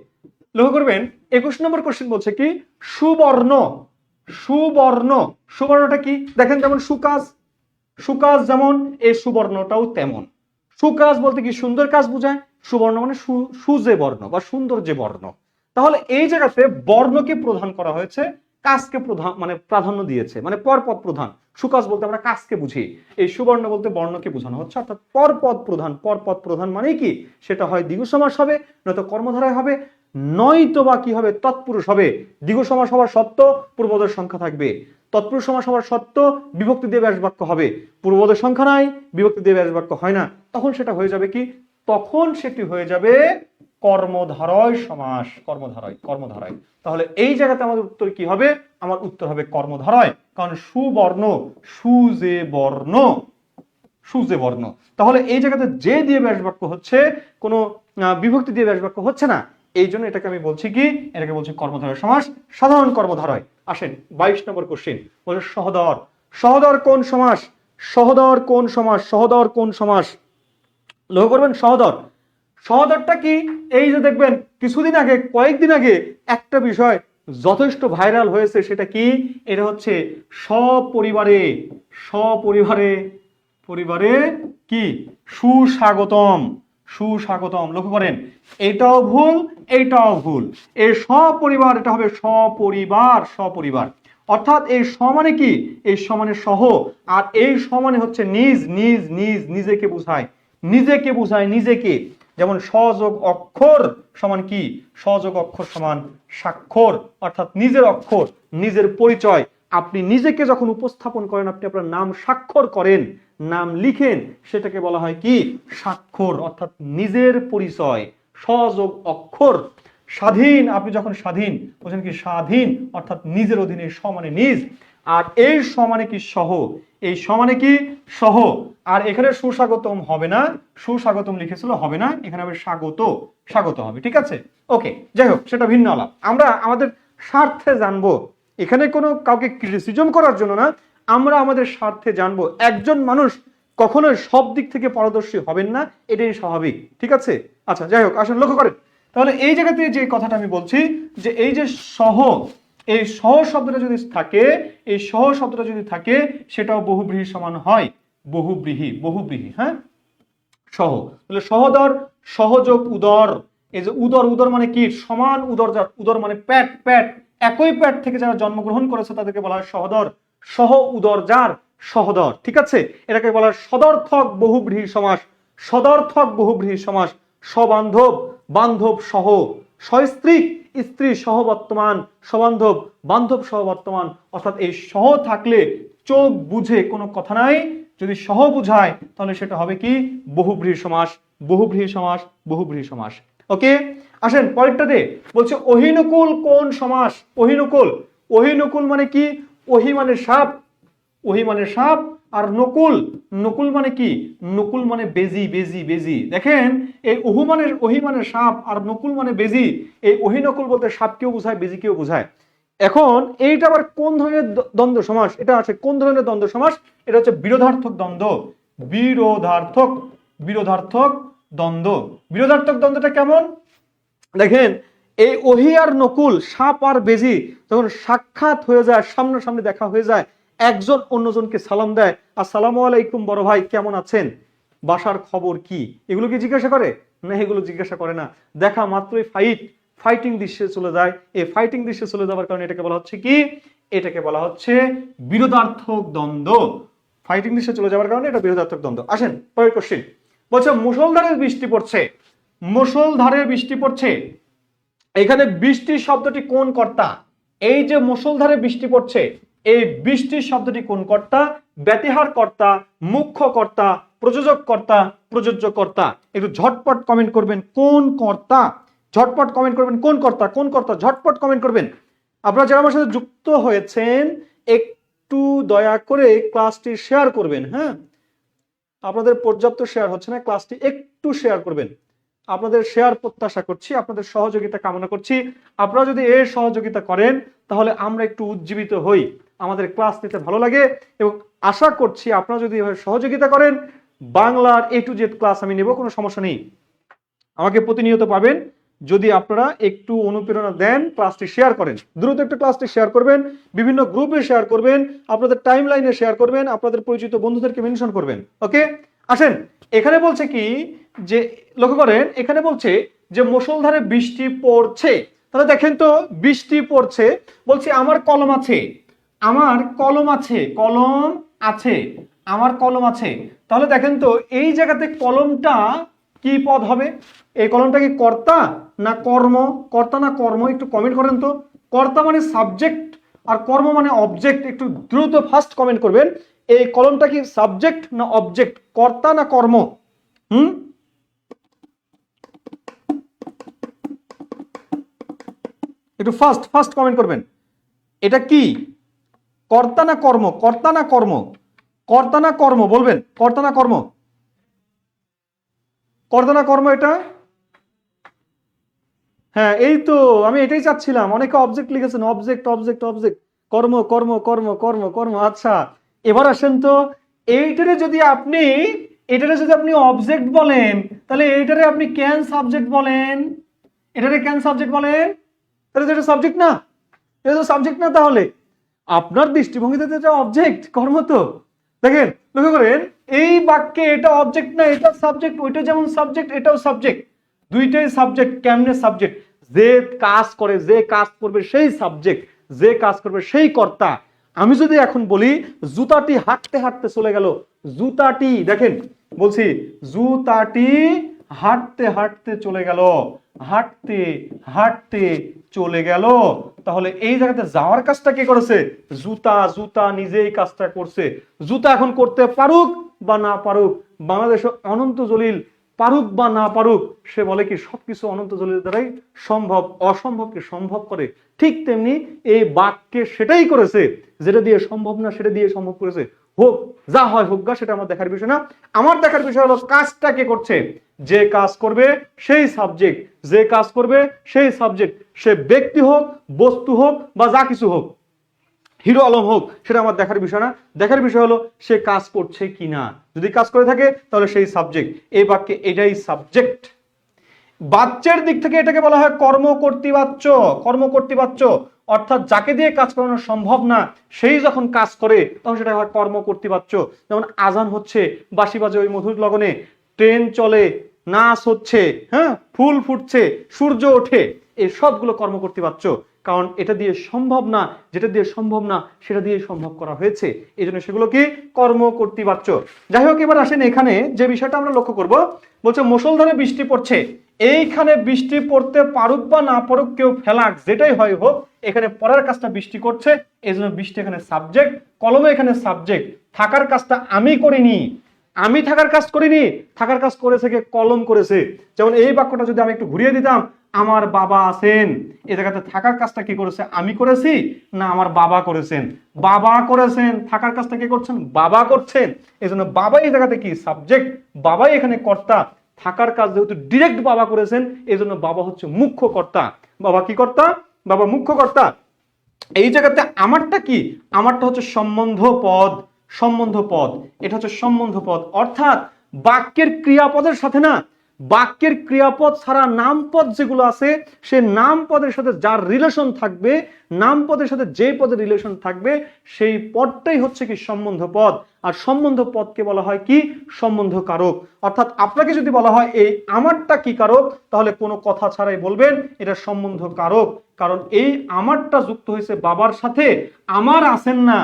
লক্ষ্য করবেন 21 নম্বর কোশ্চেন বলছে কি সুবর্ণ। সুবর্ণ, সুবর্ণটা কি দেখেন, যেমন সুকাজ, সুকাজ যেমন এই সুবর্ণটাও তেমন। সুকাজ বলতে কি সুন্দর কাজ বোঝায়, সুবর্ণ মানে সুজে বর্ণ বা সুন্দর যে বর্ণ। তাহলে এই জায়গাতে বর্ণকে প্রধান করা হয়েছে, কাজকে প্রধান মানে প্রাধান্য দিয়েছে, মানে পরপদ প্রধান। সুকাজ বলতে আমরা কাজকে বুঝি, এই সুবর্ণ বলতে বর্ণকে বোঝানো হচ্ছে, অর্থাৎ পরপদ প্রধান। পরপদ প্রধান মানে কি, সেটা হয় দ্বিগু সমাস হবে, নয়তো কর্মধারায় হবে, নয়তো বা কি হবে তৎপুরুষ হবে। দ্বিগু সমাস হওয়ার সত্য পূর্বপদের সংখ্যা থাকবে, তৎপুরুষ সমাস হওয়ার সত্য বিভক্তি দিয়ে ব্যাস বাক্য হবে। পূর্বপদের সংখ্যা নাই, বিভক্তি দিয়ে ব্যাস বাক্য হয় না, তখন সেটা হয়ে যাবে কি, তখন সেটি হয়ে যাবে কর্মধারয় সমাস। কর্মধারয়, কর্মধারয়। তাহলে এই জায়গাতে আমাদের উত্তর কি হবে? আমার উত্তর হবে কর্মধারয়, কারণ সুবর্ণ, সুজে বর্ণ, সুজে বর্ণ। তাহলে এই জায়গাতে যে দিয়ে ব্যাস বাক্য হচ্ছে, কোনো বিভক্তি দিয়ে ব্যাস বাক্য হচ্ছে না, এই জন্য এটাকে আমি বলছি কি, এটাকে বলছি কর্মধারয় সমাস, সাধারণ কর্মধারয়। আসেন 22 নম্বর কোশ্চেন বলে সহদর। সহদর কোন সমাস? সহদর কোন সমাস? সহদর কোন সমাস? লক্ষ্য করবেন সহদর, সহদরটা কি, এই যে দেখবেন কিছুদিন আগে, কয়েকদিন আগে একটা বিষয় যথেষ্ট ভাইরাল হয়েছে, সেটা কি, এটা হচ্ছে সপরিবারে, সপরিবারে, পরিবারে কি সুস্বাগতম, সুস্বাগতম। লক্ষ্য করেন এটাও ভুল, এইটাও ভুল। এই সপরিবার এটা হবে সপরিবার, সপরিবার। অর্থাৎ এই সমানে কি, এই সমানে সহ, আর এই সমানে হচ্ছে নিজ, নিজ, নিজ, নিজেকে বোঝায়, নিজেকে বোঝায়, নিজেকে। যেমন সযোগ অক্ষর সমান কি, সযোগ অক্ষর সমান স্বাক্ষর, অর্থাৎ নিজের অক্ষর, নিজের পরিচয়। আপনি নিজেকে যখন উপস্থাপন করেন, আপনি আপনার নাম স্বাক্ষর করেন, নাম লিখেন, সেটাকে বলা হয় কি স্বাক্ষর, অর্থাৎ নিজের পরিচয়, সযোগ অক্ষর। স্বাধীন, আপনি যখন স্বাধীন বলছেন কি স্বাধীন, অর্থাৎ নিজের অধীনে, সমানে নিজ। আর এই সমানে কি সহ, এই সমানে কি সহ। আর এখানে সুস্বাগতম হবে না, সুস্বাগতম লিখেছিল হবে না, এখানে হবে স্বাগত, স্বাগত হবে, ঠিক আছে। ওকে, যাই হোক সেটা ভিন্ন আলাপ। আমরা আমাদের স্বার্থে জানবো, এখানে কোনো কাউকে ক্রিটিসিজম করার জন্য না, আমরা আমাদের স্বার্থে জানবো। একজন মানুষ কখনোই সব দিক থেকে পারদর্শী হবেন না, এটাই স্বাভাবিক, ঠিক আছে। আচ্ছা যাই হোক, আসলে লক্ষ্য করেন তাহলে এই জায়গাতে যে কথাটা আমি বলছি, যে এই যে সহ, এই সহ শব্দটা যদি থাকে, এই সহ শব্দটা যদি থাকে, সেটাও বহুব্রীহি সমান হয়, বহুব্রীহি, বহুব্রীহি, হ্যাঁ সহ। তাহলে সহদর, সহযোগ উদর। এই যে উদর, উদর মানে কি সমান উদরজাত, উদর মানে পেট, পেট, একই পেট থেকে যারা জন্মগ্রহণ করেছে তাদেরকে বলা হয় সহদর, সহ উদরজার সহদর, ঠিক আছে। এটাকে বলা হয় সদর্থক বহুব্রীহি সমাস, সদর্থক বহুব্রীহি সমাস। সবান্ধব, বান্ধব সহ, সস্ত্রীক, স্ত্রী সহ বর্তমান, সবান্ধব, বান্ধব সহ বর্তমান। অর্থাৎ এই সহ থাকলে চোখ বুঝে কোনো কথা নাই, যদি সহ বুঝায় তাহলে সেটা হবে কি বহুব্রীহি সমাস, বহুব্রীহি সমাস, বহুব্রীহি সমাস। ওকে আসেন পরেরটাতে বলছে অহিনুকুল কোন সমাস? অহিনুকুল, অহিনুকুল মানে কি, ওহি মানে সাপ, ওহি মানে সাপ, আর নকুল, নকুল মানে কি, নকুল মানে বেজি, বেজি, বেজি। দেখেন এই ওহু মানে, ওহি মানে সাপ, আর নকুল মানে বেজি। এই ওহি নকুল বলতে সাপকেও বোঝায়, বেজিকেও বোঝায়। এখন এইটা আবার কোন ধরনের দ্বন্দ্ব সমাস? এটা আছে কোন ধরনের দ্বন্দ্ব সমাস? এটা হচ্ছে বিরোধার্থক দ্বন্দ্ব, বিরোধার্থক, বিরোধার্থক দ্বন্দ্ব। বিরোধার্থক দ্বন্দ্বটা কেমন দেখেন, এই ওহি আর নকুল, সাপ আর বেজি যখন সাক্ষাৎ হয়ে যায়, সামনাসামনি দেখা হয়ে যায়, একজন অন্যজনকে সালাম দেয়, আসসালামু আলাইকুম বড় ভাই কেমন আছেন, বাসার খবর কি, এগুলো কি জিজ্ঞাসা করে না? এগুলো জিজ্ঞাসা করে না। দেখা মাত্রই ফাইট, ফাইটিং দৃশ্যে চলে যায়। এই ফাইটিং দৃশ্যে চলে যাওয়ার কারণে এটাকে বলা হচ্ছে কি? এটাকে বলা হচ্ছে বিরোধার্থক দ্বন্দ্ব। ফাইটিং দৃশ্যে চলে যাওয়ার কারণে এটা বিরোধার্থক দ্বন্দ্ব। আসেন পরের কোশ্চেন, বলছে মুষলধারে বৃষ্টি পড়ছে। মুষলধারে বৃষ্টি পড়ছে, এখানে বৃষ্টি শব্দটি কোন কর্তা? এই যে মুষলধারে বৃষ্টি পড়ছে, এই বৃষ্টির শব্দটি কোন কর্তা? ব্যতিহার কর্তা, মুখ্য কর্তা, প্রযোজক কর্তা, প্রযোজ্য কর্তা। একটু ঝটপট কমেন্ট করবেন কোন কর্তা, ঝটপট কমেন্ট করবেন কোন কর্তা, কোন কর্তা, ঝটপট কমেন্ট করবেন। আপনারা যারা আমার সাথে যুক্ত হয়েছেন একটু দয়া করে ক্লাসটি শেয়ার করবেন। হ্যাঁ, আপনাদের পর্যাপ্ত শেয়ার হচ্ছে না, ক্লাসটি একটু শেয়ার করবেন। আপনাদের শেয়ার প্রত্যাশা করছি, আপনাদের সহযোগিতা কামনা করছি। আপনারা যদি এর সহযোগিতা করেন তাহলে আমরা একটু উজ্জীবিত হই, আমাদের ক্লাস নিতে ভালো লাগে, এবং আশা করছি আপনারা যদি এভাবে সহযোগিতা করেন বাংলার A to Z ক্লাস আমি নেব, কোনো সমস্যা নেই। আমাকে প্রতিনিয়ত পাবেন যদি আপনারা একটু অনুপ্রেরণা দেন, ক্লাসটি শেয়ার করেন, দ্রুত একটু ক্লাসটি শেয়ার করবেন, বিভিন্ন গ্রুপে শেয়ার করবেন, আপনাদের টাইম লাইনে শেয়ার করবেন, আপনাদের পরিচিত বন্ধুদেরকে মেনশন করবেন। ওকে, আসেন এখানে বলছে কি যে, লক্ষ্য করেন এখানে বলছে যে মুষলধারে বৃষ্টি পড়ছে। তাহলে দেখেন তো বৃষ্টি পড়ছে, বলছে আমার কলম আছে, আমার কলম আছে, কলম আছে, আমার কলম আছে। তাহলে দেখেন তো এই জায়গাতে কলমটা কি পদ হবে? এই কলমটা কি কর্তা না কর্ম? কর্তা না কর্ম? একটু কমেন্ট করেন তো। কর্তা মানে সাবজেক্ট আর কর্ম মানে অবজেক্ট। একটু দ্রুত ফার্স্ট কমেন্ট করবেন, এই কলমটা কি সাবজেক্ট না অবজেক্ট, কর্তা না কর্ম? একটু ফার্স্ট কমেন্ট করবেন, এটা কি কর্তা না কর্ম? কর্তা না কর্ম? কর্তা না কর্ম বলবেন, কর্তা না কর্ম? কর্তা না কর্ম এটা? হ্যাঁ এই তো আমি এটাই চাচ্ছিলাম, অনেকে অবজেক্ট লিখেছেন, অবজেক্ট অবজেক্ট অবজেক্ট, কর্ম কর্ম কর্ম কর্ম কর্ম। আচ্ছা এবার আসেন তো, এইটারে যদি আপনি অবজেক্ট বলেন তাহলে এইটারে আপনি ক্যান সাবজেক্ট বলেন, এটারে ক্যান সাবজেক্ট বলেন, তাহলে এটা সাবজেক্ট না? এটা তো সাবজেক্ট না, তাহলে আপনার দৃষ্টিভঙ্গিতে এটা অবজেক্ট, কর্ম তো। দেখেন লক্ষ্য করেন এই বাক্যে এটা অবজেক্ট না, এটা সাবজেক্ট, ওইটা যেমন সাবজেক্ট এটাও সাবজেক্ট, দুইটাই সাবজেক্ট। কেমনে সাবজেক্ট? যে কাজ করে, যে কাজ করবে সেই সাবজেক্ট, যে কাজ করবে সেই কর্তা। আমি যদি এখন বলি জুতাটি হাঁটতে হাঁটতে চলে গেল, জুতাটি দেখেন বলছি জুতাটি হাঁটতে হাঁটতে চলে গেল, হাঁটতে হাঁটতে চলে গেল। তাহলে এই জায়গাতে যাওয়ার কাজটা কে করেছে? জুতা, জুতা নিজেই কাজটা করছে। জুতা এখন করতে পারুক বা না পারুক, বাংলাদেশে অনন্ত জলিল পারুক বা না পারুক, সে বলে কি সবকিছু অনন্ত জলিলের দ্বারাই সম্ভব, অসম্ভবকে সম্ভব করে। ঠিক তেমনি এই বাক্যে সেটাই করেছে, যেটা দিয়ে সম্ভব না সেটা দিয়ে সম্ভব করেছে। হোক যা হয় হোক গা, সেটা আমার দেখার বিষয় না। আমার দেখার বিষয় হলো কাজটা কে করছে। যে কাজ করবে সেই সাবজেক্ট, যে কাজ করবে সেই সাবজেক্ট, সে ব্যক্তি হোক, বস্তু হোক বা যা কিছু হোক, হিরো আলম হোক, সেটা আমার দেখার বিষয় না। দেখার বিষয় হলো সে কাজ করছে কিনা। যদি কাজ করে থাকে তাহলে সেই সাবজেক্ট। এই বাক্যে এটাই সাবজেক্ট। বাচ্চার দিক থেকে এটাকে বলা হয় কর্মকর্তৃবাচ্য। কর্মকর্তৃবাচ্য অর্থাৎ যাকে দিয়ে কাজ করানো সম্ভব না সেই যখন কাজ করে তখন সেটা হয় কর্মকর্তৃবাচ্য। যেমন আজান হচ্ছে, বাঁশি বাজে ওই মধুর লগনে, ট্রেন চলে, নাচ হচ্ছে, হ্যাঁ ফুল ফুটছে, সূর্য ওঠে, এই সবগুলো কর্মকর্তৃবাচ্য। কারণ এটা দিয়ে সম্ভব না, যেটা দিয়ে সম্ভব না সেটা দিয়ে সম্ভব করা হয়েছে, এই জন্য সেগুলো কি কর্মকর্তৃবাচ্য। যাই হোক, এবার আসেন এখানে যে বিষয়টা আমরা লক্ষ্য করব, বলছে মুষলধারে বৃষ্টি পড়ছে। এইখানে বৃষ্টি পড়তে পারুক বা না পারুক, কেউ ফেলাক, যেটাই হয় হোক, এখানে পড়ার কাজটা বৃষ্টি করছে, এই জন্য বৃষ্টি এখানে সাবজেক্ট, কলমে এখানে সাবজেক্ট। থাকার কাজটা আমি করিনি, আমি থাকার কাজ করিনি, থাকার কাজ করেছে কে? কলম করেছে। যেমন এই বাক্যটা যদি আমি একটু ঘুরিয়ে দিতাম, আমার বাবা আছেন, এই জায়গাতে থাকার কাজটা কি করেছে? আমি করেছি না আমার বাবা করেছেন? বাবা করেছেন। থাকার কাজটা কে করছেন? বাবা করছেন। এই জন্য বাবা এই জায়গাতে কি? সাবজেক্ট। বাবাই এখানে কর্তা। থাকার কাজ যেহেতু ডিরেক্ট বাবা করেছেন, এই জন্য বাবা হচ্ছে মুখ্য কর্তা। বাবা কি কর্তা? বাবা মুখ্য কর্তা। এই জায়গাতে আমারটা কি? আমারটা হচ্ছে সম্বন্ধ পদ। সম্বন্ধ পদ, এটা হচ্ছে সম্বন্ধ পদ, অর্থাৎ বাক্যের ক্রিয়াপদের সাথে না, বাক্যের ক্রিয়াপদ ছাড়া নামপদ যেগুলো আছে সে নামপদের সাথে যার রিলেশন থাকবে, নামপদের সাথে যে পদের রিলেশন থাকবে সেই পদটাই হচ্ছে কি সম্বন্ধ পদ। আর সম্বন্ধ পদকে বলা হয় কি সম্বন্ধ কারক। অর্থাৎ আপনাকে যদি বলা হয় এই আমারটা কি কারক, তাহলে কোনো কথা ছাড়াই বলবেন এটা সম্বন্ধ কারক। কারণ এই আমারটা যুক্ত হয়েছে বাবার সাথে, আমার আছেন না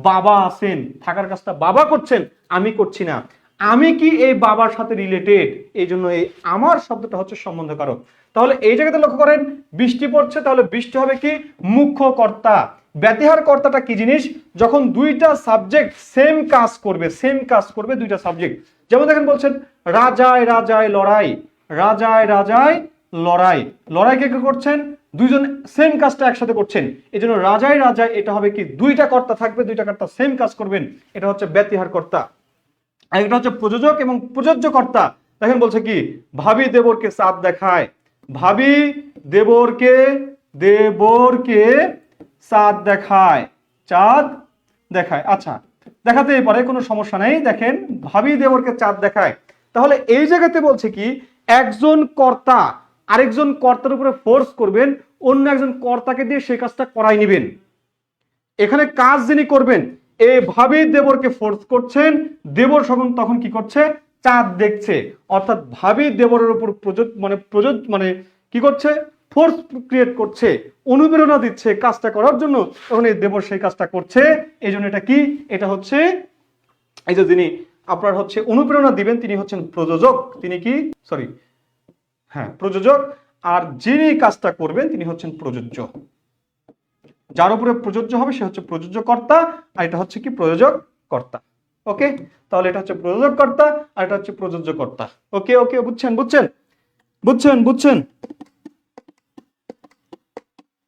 বাবা আছেন, থাকার কাজটা বাবা করছেন আমি করছি না, আমি কি এই বাবার সাথে রিলেটেড, এই জন্য এই আমার শব্দটা হচ্ছে সম্বন্ধ কারক। তাহলে এই জায়গাতে লক্ষ্য করেন বৃষ্টি পড়ছে, তাহলে বৃষ্টি হবে কি মুখ্য কর্তা। ব্যতিহার কর্তাটা কি জিনিস, যখন দুইটা সাবজেক্ট সেম কাজ করবে দুইটা সাবজেক্ট। যেমন দেখেন বলছেন রাজায় রাজায় লড়াই, রাজায় রাজায় লড়াই, লড়াই কে করছেন দুইজন সেম কাজটা একসাথে করছেন, এই জন্য রাজায় রাজায় এটা হবে কি দুইটা কর্তা থাকবে, দুইটা কর্তা সেম কাজ করবেন, এটা হচ্ছে ব্যতিহার কর্তা। আর এটা হচ্ছে প্রযোজক এবং প্রযোজ্য কর্তা। দেখেন বলছে কি ভাবি দেবরকে চাঁদ দেখায়, ভাবি দেবরকে চাঁদ দেখায়, চাঁদ দেখায়। আচ্ছা দেখাতেই পারে, কোনো সমস্যা নেই। দেখেন ভাবি দেবরকে চাঁদ দেখায়, তাহলে এই জায়গাতে বলছে কি একজন কর্তা আরেকজন কর্তার উপরে ফোর্স করবেন, অন্য একজন কর্তাকে দিয়ে সেই কাজটা করাই নেবেন। এখানে কাজ যিনি করবেন এই ভাবি দেবরকে ফোর্স করছেন, দেবর তখন কি করছে চাঁদ দেখছে, অর্থাৎ ভাবি দেবরের উপর মানে কি করছে ফোর্স ক্রিয়েট করছে, অনুপ্রেরণা দিচ্ছে কাজটা করার জন্য, তখন এই দেবর সেই কাজটা করছে। এই জন্য এটা কি, এটা হচ্ছে এই যে যিনি আপনার হচ্ছে অনুপ্রেরণা দিবেন তিনি হচ্ছেন প্রযোজক, তিনি কি প্রযোজক। আর যিনি কাজটা করবেন তিনি হচ্ছেন প্রযোজ্য, যার উপরে প্রযোজ্য হবে সে হচ্ছে প্রযোজ্য কর্তা, আর এটা হচ্ছে কি প্রযোজক কর্তা। ওকে, তাহলে এটা হচ্ছে প্রযোজক কর্তা আর এটা হচ্ছে প্রযোজ্য কর্তা। ওকে ওকে, বুঝছেন।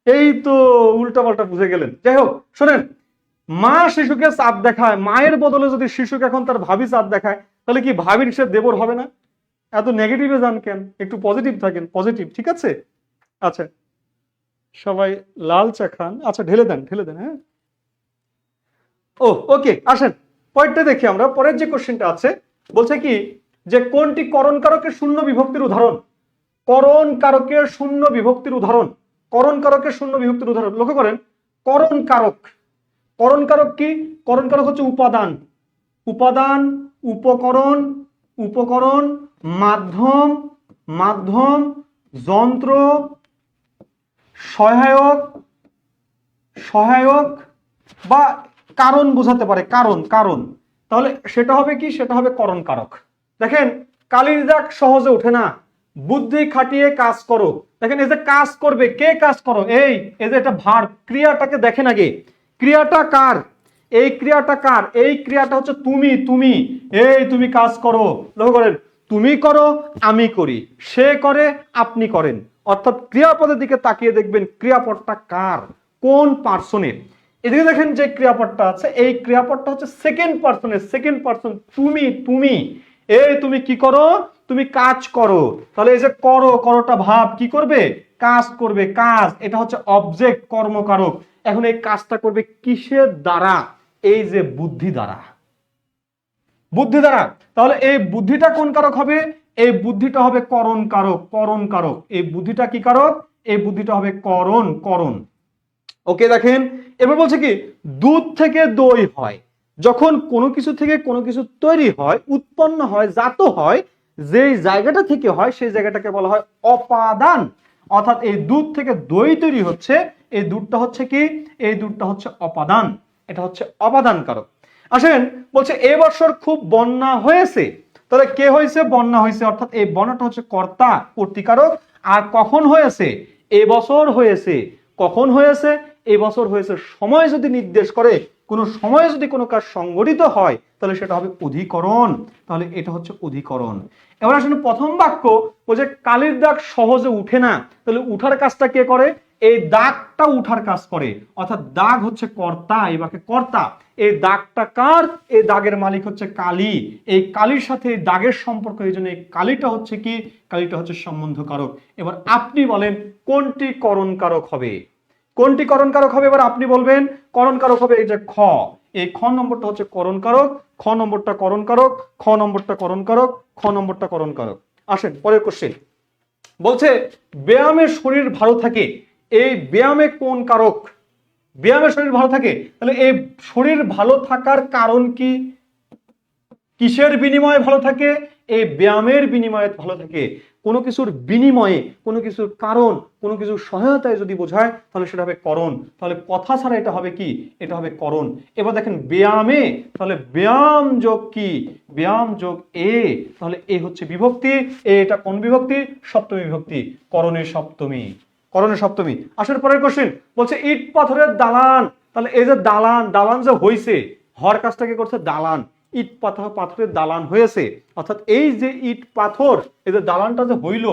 এই তো উল্টা পাল্টা বুঝে গেলেন। যাই হোক শোনেন, মা শিশুকে চাঁদ দেখায়, মায়ের বদলে যদি শিশুকে এখন তার ভাবি চাঁদ দেখায়, তাহলে কি ভাবির সে দেবর হবে না? এত নেগেটিভে যান কেন, একটু পজিটিভ থাকেন, পজিটিভ, ঠিক আছে? আচ্ছা সবাই লাল চা খান, আচ্ছা ঢেলে দেন হ্যাঁ। ওকে, আসেন পয়েন্টটা দেখি আমরা। পরের যে কোশ্চেনটা আছে বলছে কি যে কোনটি করণ কারকের শূন্য বিভক্তির উদাহরণ, করণ কারকের শূন্য বিভক্তির উদাহরণ, করণ কারকের শূন্য বিভক্তির উদাহরণ। লক্ষ্য করেন করণ কারক কি, করণ কারক হচ্ছে উপাদান, উপকরণ, মাধ্যম, যন্ত্র, সহায়ক বা কারণ বোঝাতে পারে, কারণ। তাহলে সেটা হবে কি, সেটা হবে করণ কারক। দেখেন কালির দাগ সহজে ওঠে না, বুদ্ধি খাটিয়ে কাজ করো। দেখেন এই যে কাজ করবে, কে কাজ করো, এই যে এটা ভার্ব, ক্রিয়াটাকে দেখেন আগে, ক্রিয়াটা কার, এই ক্রিয়াটা কার, এই ক্রিয়াটা হচ্ছে তুমি, এই তুমি কাজ করো। লক্ষ্য করেন তুমি করো আমি করি, সে করে আপনি করেন, অর্থাৎ ক্রিয়াপদের দিকে তাকিয়ে দেখবেন ক্রিয়াপদটা কার, কোন পার্সনের। এদিকে দেখেন যে ক্রিয়াপদটা আছে এই ক্রিয়াপদটা হচ্ছে সেকেন্ড পার্সন, তুমি, এই তুমি কি করো, তুমি কাজ করো। তাহলে এই যে করোটা ভাব কি করবে, কাজ করবে, কাজ, এটা হচ্ছে অবজেক্ট কর্মকারক। এখন এই কাজটা করবে কিসের দ্বারা, এই যে বুদ্ধি দ্বারা। তাহলে এই বুদ্ধিটা কোন কারক হবে, এই বুদ্ধিটা হবে করণ কারক, এই বুদ্ধিটা কি কারক, এই বুদ্ধিটা হবে করণ। ওকে, দেখেন এবার বলছে কি দুধ থেকে দই হয়, যখন কোনো কিছু থেকে কোনো কিছু তৈরি হয়, উৎপন্ন হয়, জাত হয়, যেই জায়গাটা থেকে হয় সেই জায়গাটাকে বলা হয় অপাদান। অর্থাৎ এই দুধ থেকে দই তৈরি হচ্ছে, এই দুধটা হচ্ছে কি, এই দুধটা হচ্ছে অপাদান, এটা হচ্ছে অপাদান কারক। আসেন বলছে এবছর খুব বন্যা হয়েছে, তাহলে কে হয়েছে, বন্যা হয়েছে, অর্থাৎ এই বন্যাটা হচ্ছে কর্তৃকারক। আর কখন হয়েছে, এবছর হয়েছে, কখন হয়েছে, এবছর হয়েছে। সময় যদি নির্দেশ করে, কোন সময়ে যদি কোনো কাজ সংঘটিত হয় তাহলে সেটা হবে অধিকরণ, তাহলে এটা হচ্ছে অধিকরণ। এবার আসলে প্রথম বাক্য বলছে কালির দাগ সহজে উঠে না, তাহলে উঠার কাজটা কে করে, এই দাগটা উঠার কাজ করে, অর্থাৎ দাগ হচ্ছে কর্তা, এই বাক্যে কর্তা। এই দাগটা কার, এই দাগের মালিক হচ্ছে কালি, এই কালির সাথে এই দাগের সম্পর্ক, এই জন্য এই কালিটা হচ্ছে কি, কালিটা হচ্ছে সম্বন্ধ কারক। এবার আপনি বলেন কোনটি করণ কারক হবে, কোনটি করণ কারক হবে, এবার আপনি বলবেন করণ কারক হবে এই যে খ, এই খ নম্বরটা হচ্ছে করণ কারক, খ নম্বরটা করণ কারক, খ নম্বরটা করণ কারক, খ নম্বরটা করণ কারক। আসেন পরের কোশ্চেন। বলছে ব্যায়ামে শরীর ভালো থাকে, এই ব্যায়ামে কোন কারক? ব্যায়ামে শরীর ভালো থাকে, তাহলে এই শরীর ভালো থাকার কারণ কি? কিসের বিনিময়ে ভালো থাকে? এই ব্যায়ামের বিনিময়ে ভালো থাকে। কোনো কিছুর বিনিময়ে, কোনো কিছুর কারণ, কোনো কিছুর সহায়তায় যদি বোঝায় তাহলে সেটা হবে করণ। তাহলে কথা ছাড়া এটা হবে কি? এটা হবে করণ। এবার দেখেন ব্যায়ামে, তাহলে ব্যায়াম যোগ কি? ব্যায়াম যোগ এ, তাহলে এ হচ্ছে বিভক্তি। এটা কোন বিভক্তি? সপ্তমী বিভক্তি, করণের সপ্তমী, করণের সপ্তমী। আসলে পরের কোশ্চেন বলছে ইট পাথরের দালান, তাহলে এই যে দালান, দালান যে হইছে, হর কাজটাকে করছে দালান, ইট পাথরের দালান হয়েছে, অর্থাৎ এই যে ইট পাথর, এই যে দালানটা যে হইল,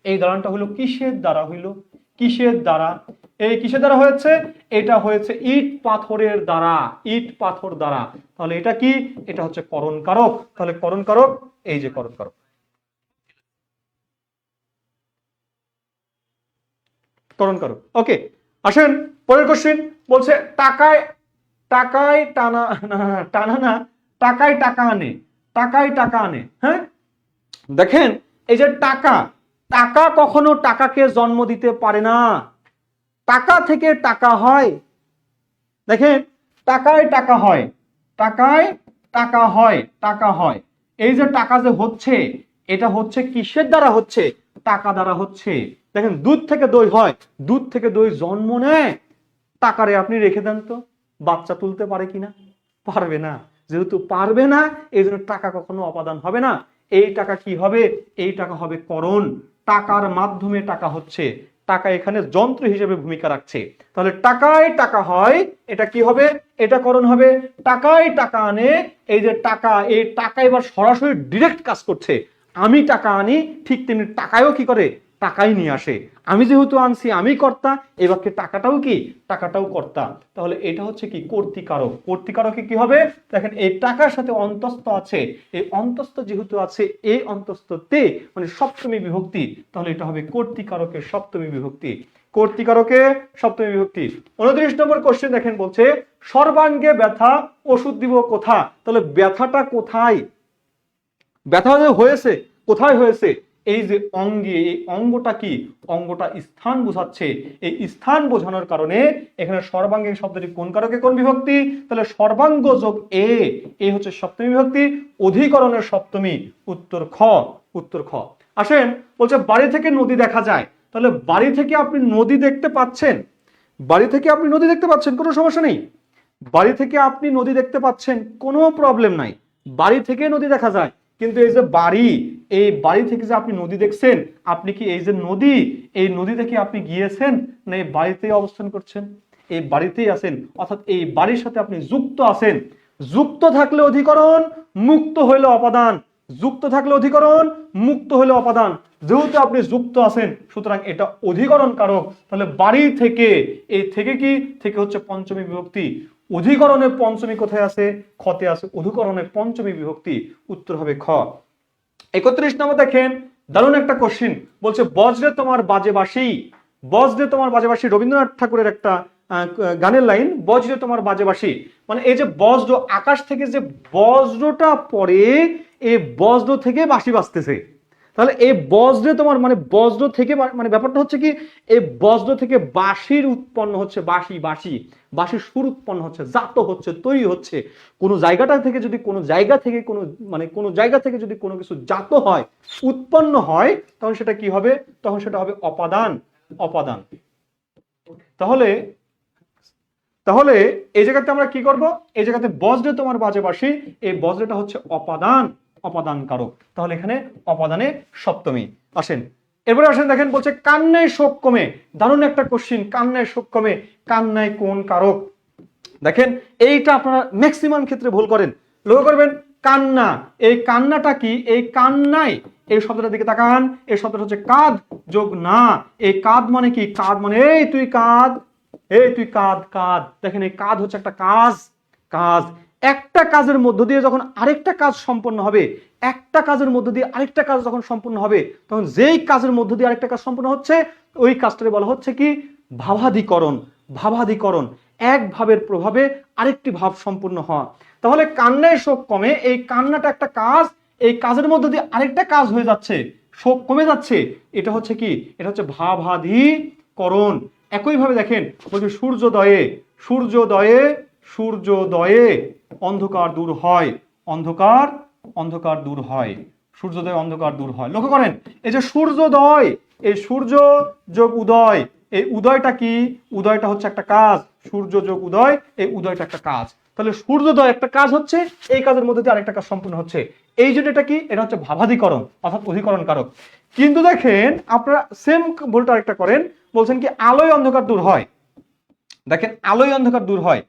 এই দালানটা হইল কিসের দ্বারা হইল? কিসের দ্বারা? এই কিসের দ্বারা হয়েছে? এটা হয়েছে ইট পাথরের দ্বারা, ইট পাথর দ্বারা। তাহলে এটা কি? এটা হচ্ছে করণ কারক। তাহলে করণ কারক, এই যে করণ কারক, করণ কারক। ওকে, আসেন পরের কোশ্চেন। বলছে টাকায়, টাকায় টানা, টানা না, টাকায় টাকা আনে, টাকায় টাকা আনে। হ্যাঁ, দেখেন এই যে টাকা, টাকা কখনো টাকাকে জন্ম দিতে পারে না, টাকা থেকে টাকা হয়। দেখেন টাকায় টাকা হয়, টাকায় টাকা হয়, টাকা হয়। এই যে টাকা যে হচ্ছে, এটা হচ্ছে কিসের দ্বারা হচ্ছে? টাকা দ্বারা হচ্ছে। দেখেন দুধ থেকে দই হয়, দুধ থেকে দই জন্ম নেয়, টাকারে আপনি রেখে দেন তো, বাচ্চা তুলতে পারে কিনা? পারবে না। যেহেতু পারবে না, এই জন্য টাকা কখনো অপাদান হবে না। এই টাকা কি হবে? এই টাকা হবে করণ। টাকার মাধ্যমে টাকা হচ্ছে, টাকা এখানে যন্ত্র হিসেবে ভূমিকা রাখছে। তাহলে টাকায় টাকা হয়, এটা কি হবে? এটা করণ হবে। টাকায় টাকা আনে, এই যে টাকা, এই টাকা এবার সরাসরি ডিরেক্ট কাজ করছে। আমি টাকা আনি, ঠিক তেমনি টাকায়ও কি করে? টাকাই নিয়ে আসে। আমি যেহেতু আনছি, আমি কর্তা, এই বাক্যে টাকাটাও কি? টাকাটাও কর্তা। তাহলে এটা হচ্ছে কি? কর্তৃকারক। কর্তৃকারকে কি হবে? দেখেন এই টাকার সাথে অন্তস্থ আছে, এই অন্তস্থ যেহেতু আছে, এই অন্তস্থতে মানে সপ্তমী বিভক্তি, তাহলে এটা হবে কর্তৃকারকের সপ্তমী বিভক্তি, কর্তৃকারকে সপ্তমী বিভক্তি। 29 নম্বর কোশ্চেন দেখেন, বলছে সর্বাঙ্গে ব্যথা, ওষুধ দিব কোথা? তাহলে ব্যথাটা কোথায়? ব্যথা যে হয়েছে, কোথায় হয়েছে? এই যে অঙ্গে, এই অঙ্গটা কি? অঙ্গটা স্থান বোঝাচ্ছে। এই স্থান বোঝানোর কারণে এখানে সর্বাঙ্গীন শব্দটি কোন কারকে কোন বিভক্তি? তাহলে সর্বাঙ্গ যোগ এ, এ হচ্ছে সপ্তমী বিভক্তি, অধিকরণের সপ্তমী। উত্তর খ, উত্তর খ। আসেন, বলছে বাড়ি থেকে নদী দেখা যায়, তাহলে বাড়ি থেকে আপনি নদী দেখতে পাচ্ছেন, বাড়ি থেকে আপনি নদী দেখতে পাচ্ছেন, কোনো সমস্যা নেই। বাড়ি থেকে আপনি নদী দেখতে পাচ্ছেন, কোনো প্রবলেম নাই, বাড়ি থেকে নদী দেখা যায়। কিন্তু এই যে বাড়ি, এই বাড়ি থেকে যে আপনি নদী দেখছেন, আপনি কি এই যে নদী, এই নদী থেকে আপনি গিয়েছেন না এই বাড়িতেই অবস্থান করছেন? এই বাড়িতেই আছেন, অর্থাৎ এই বাড়ির সাথে আপনি যুক্ত আছেন। যুক্ত থাকলে অধিকরণ, মুক্ত হইলে অপাদান। যুক্ত থাকলে অধিকরণ, মুক্ত হইলে অপাদান। যেহেতু আপনি যুক্ত আছেন, সুতরাং এটা অধিকরণ কারক। তাহলে বাড়ি থেকে, এই থেকে কি? থেকে হচ্ছে পঞ্চমী বিভক্তি। অধিকরণের পঞ্চমী কোথায় আছে? খতে আছে, অধিকরণের পঞ্চমী বিভক্তি। উত্তর হবে খ। 31 নম্বর দেখেন, দারুণ একটা কোশ্চিন। বলছে বজ্রে তোমার বাজে বাঁশি, বজ্রে তোমার বাজে বাঁশি, রবীন্দ্রনাথ ঠাকুরের একটা গানের লাইন, বজ্রে তোমার বাজে বাঁশি। মানে এই যে বজ্র, আকাশ থেকে যে বজ্রটা পড়ে, এই বজ্র থেকে বাঁশি বাজতেছে। তাহলে এই বজ্রে তোমার মানে বজ্র থেকে, মানে ব্যাপারটা হচ্ছে কি, এই বজ্র থেকে বাঁশির উৎপন্ন হচ্ছে, বাঁশি, বাঁশি, বাঁশির সুর উৎপন্ন হচ্ছে, জাত হচ্ছে, তৈরি হচ্ছে। কোনো জায়গাটা থেকে যদি, কোনো জায়গা থেকে কোনো, মানে কোনো জায়গা থেকে যদি কোনো কিছু জাত হয়, উৎপন্ন হয়, তখন সেটা কি হবে? তখন সেটা হবে অপাদান, অপাদান। তাহলে, তাহলে এই জায়গাতে আমরা কি করব? এই জায়গাতে বজ্রে তোমার বাজে বাঁশি, এই বজ্রটা হচ্ছে অপাদান, অপাদান কারক। তাহলে এখানে অপাদানে সপ্তমী। আসেন এরপরে আসেন, দেখেন বলছে কান্নায় শোক কমে। দারুণ একটা কোশ্চিন, কান্নায় শোক কমে, কান্নায় কোন কারক? দেখেন এইটা আপনারা ম্যাক্সিমাম ক্ষেত্রে ভুল করেন। লক্ষ্য করবেন, কান্না, এই কান্নাটা কি? এই কান্নায়, এই শব্দটার দিকে তাকান, এই শব্দটা হচ্ছে কাঁদ যোগ না। এই কাঁদ মানে কি? কাঁদ মানে এই তুই কাঁদ, এই তুই কাঁদ, কাঁদ। দেখেন এই কাঁদ হচ্ছে একটা কাজ, কাজ। একটা কাজের মধ্য দিয়ে যখন আরেকটা কাজ সম্পন্ন হবে, একটা কাজের মধ্য দিয়ে আরেকটা কাজ যখন সম্পন্ন হবে, তখন যেই কাজের মধ্য দিয়ে আরেকটা কাজ সম্পন্ন হচ্ছে, ওই কাজটাকে বলা হচ্ছে কি? ভাবাধিকরণ, ভাবাধিকরণ। এক ভাবের প্রভাবে আরেকটি ভাব সম্পূর্ণ হওয়া। তাহলে কান্নায় শোক কমে, এই কান্নাটা একটা কাজ, এই কাজের মধ্য দিয়ে আরেকটা কাজ হয়ে যাচ্ছে, শোক কমে যাচ্ছে, এটা হচ্ছে কি, এটা হচ্ছে ভাবাধিকরণ। একইভাবে দেখেন বলছে সূর্যোদয়ে, সূর্যোদয়ে, সূর্যোদয়ে অন্ধকার দূর হয়, অন্ধকার, অন্ধকার দূর হয়, সূর্যোদয় অন্ধকার দূর হয়। লক্ষ্য করেন এই যে সূর্যোদয়, এই সূর্য যোগ উদয়, এই উদয়টা কি, উদয়টা হচ্ছে একটা কাজ, সূর্য যোগ উদয়, এই উদয়টা একটা কাজ। তাহলে সূর্যোদয় একটা কাজ হচ্ছে, এই কাজের মধ্যে দিয়ে আরেকটা কাজ সম্পূর্ণ হচ্ছে। এই জন্য এটা কি, এটা হচ্ছে ভাবাধিকরণ অর্থাৎ অধিকরণ কারক। কিন্তু দেখেন আপনারা সেম ভুলটা আরেকটা করেন, বলছেন কি আলোয় অন্ধকার দূর হয়। দেখেন আলোয় অন্ধকার দূর হয়,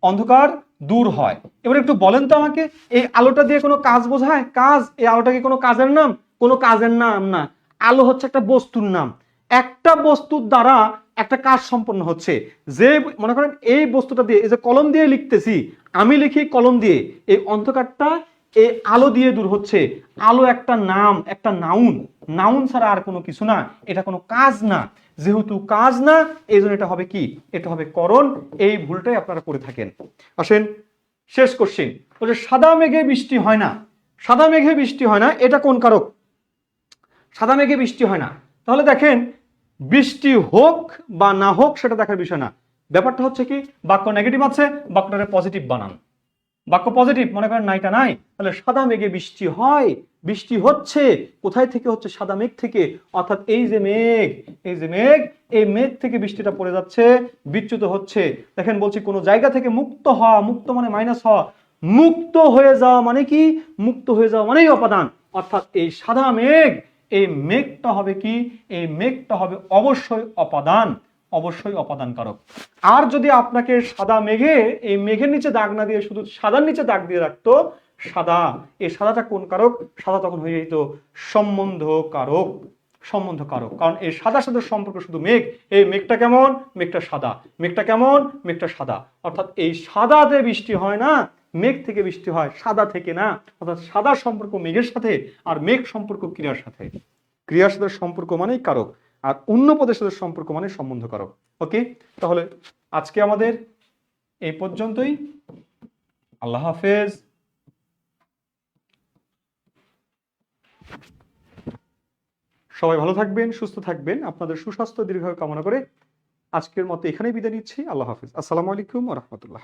অন্ধকার দূর হয়। এবার একটু বলেন তো আমাকে, এই আলোটা দিয়ে কোনো কাজ বোঝায়? কাজ, এই আলোটা কি কোনো কাজের নাম? কোনো কাজের নাম না। আলো হচ্ছে একটা বস্তুর নাম, একটা বস্তুর দ্বারা একটা কাজ সম্পন্ন হচ্ছে। যে মনে করেন এই বস্তুটা দিয়ে, এই যে কলম দিয়ে লিখতেছি, আমি লিখি কলম দিয়ে, এই অন্ধকারটা এই আলো দিয়ে দূর হচ্ছে। আলো একটা নাম, একটা নাউন, নাউন ছাড়া আর কোনো কিছু না, এটা কোনো কাজ না। যেহেতু কাজ না, এই জন্য এটা হবে কি, এটা হবে করণ। এই ভুলটাই আপনারা করে থাকেন। আসেন শেষ কোশ্চেন, বলছে সাদা মেঘে বৃষ্টি হয় না, সাদা মেঘে বৃষ্টি হয় না, এটা কোন কারক? সাদা মেঘে বৃষ্টি হয় না। তাহলে দেখেন বৃষ্টি হোক বা না হোক সেটা দেখার বিষয় না, ব্যাপারটা হচ্ছে কি বাক্য নেগেটিভ আছে, বাক্যটারে পজিটিভ বানান। বাক্য পজিটিভ, মনে করেন নাইটা নাই, তাহলে সাদা মেঘে বৃষ্টি হয়, বৃষ্টি হচ্ছে, কোথায় থেকে হচ্ছে? সাদা মেঘ থেকে। অর্থাৎ এই যে মেঘ, এই যে মেঘ, এই মেঘ থেকে বৃষ্টিটা পড়ে যাচ্ছে, বিচ্যুত হচ্ছে। দেখেন বলছি কোন জায়গা থেকে মুক্ত হওয়া, মুক্ত মানে মাইনাস হওয়া, মুক্ত হয়ে যাওয়া মানে কি, মুক্ত হয়ে যাওয়া মানেই অপাদান। অর্থাৎ এই সাদা মেঘ, এই মেঘটা হবে কি, এই মেঘটা হবে অবশ্যই অপাদান, অবশ্যই অপাদান কারক। আর যদি আপনাকে সাদা মেঘে, এই মেঘের নিচে দাগ না দিয়ে শুধু সাদার নিচে দাগ দিয়ে রাখতো, সাদা, এই সাদাটা কোন কারক? সাদা তখন হয়ে যেত সম্বন্ধ কারক, সম্বন্ধ কারক। কারণ এই সাদার সাথে সম্পর্ক শুধু মেঘ, এই মেঘটা কেমন, মেঘটা সাদা, মেঘটা কেমন, মেঘটা সাদা। অর্থাৎ এই সাদাতে বৃষ্টি হয় না, মেঘ থেকে বৃষ্টি হয়, সাদা থেকে না। অর্থাৎ সাদা সম্পর্ক মেঘের সাথে, আর মেঘ সম্পর্ক ক্রিয়ার সাথে। ক্রিয়ার সাথে সম্পর্ক মানেই কারক, আর অন্য পদের সাথে সম্পর্ক মানে সম্বন্ধ কারক। ওকে, তাহলে আজকে আমাদের এই পর্যন্তই। আল্লাহ হাফেজ। সবাই ভালো থাকবেন, সুস্থ থাকবেন, আপনাদের সুস্বাস্থ্য দীর্ঘায়ু কামনা করে আজকের মতো এখানেই বিদায় নিচ্ছি। আল্লাহ হাফেজ। আসসালামু আলাইকুম ওয়া রাহমাতুল্লাহ।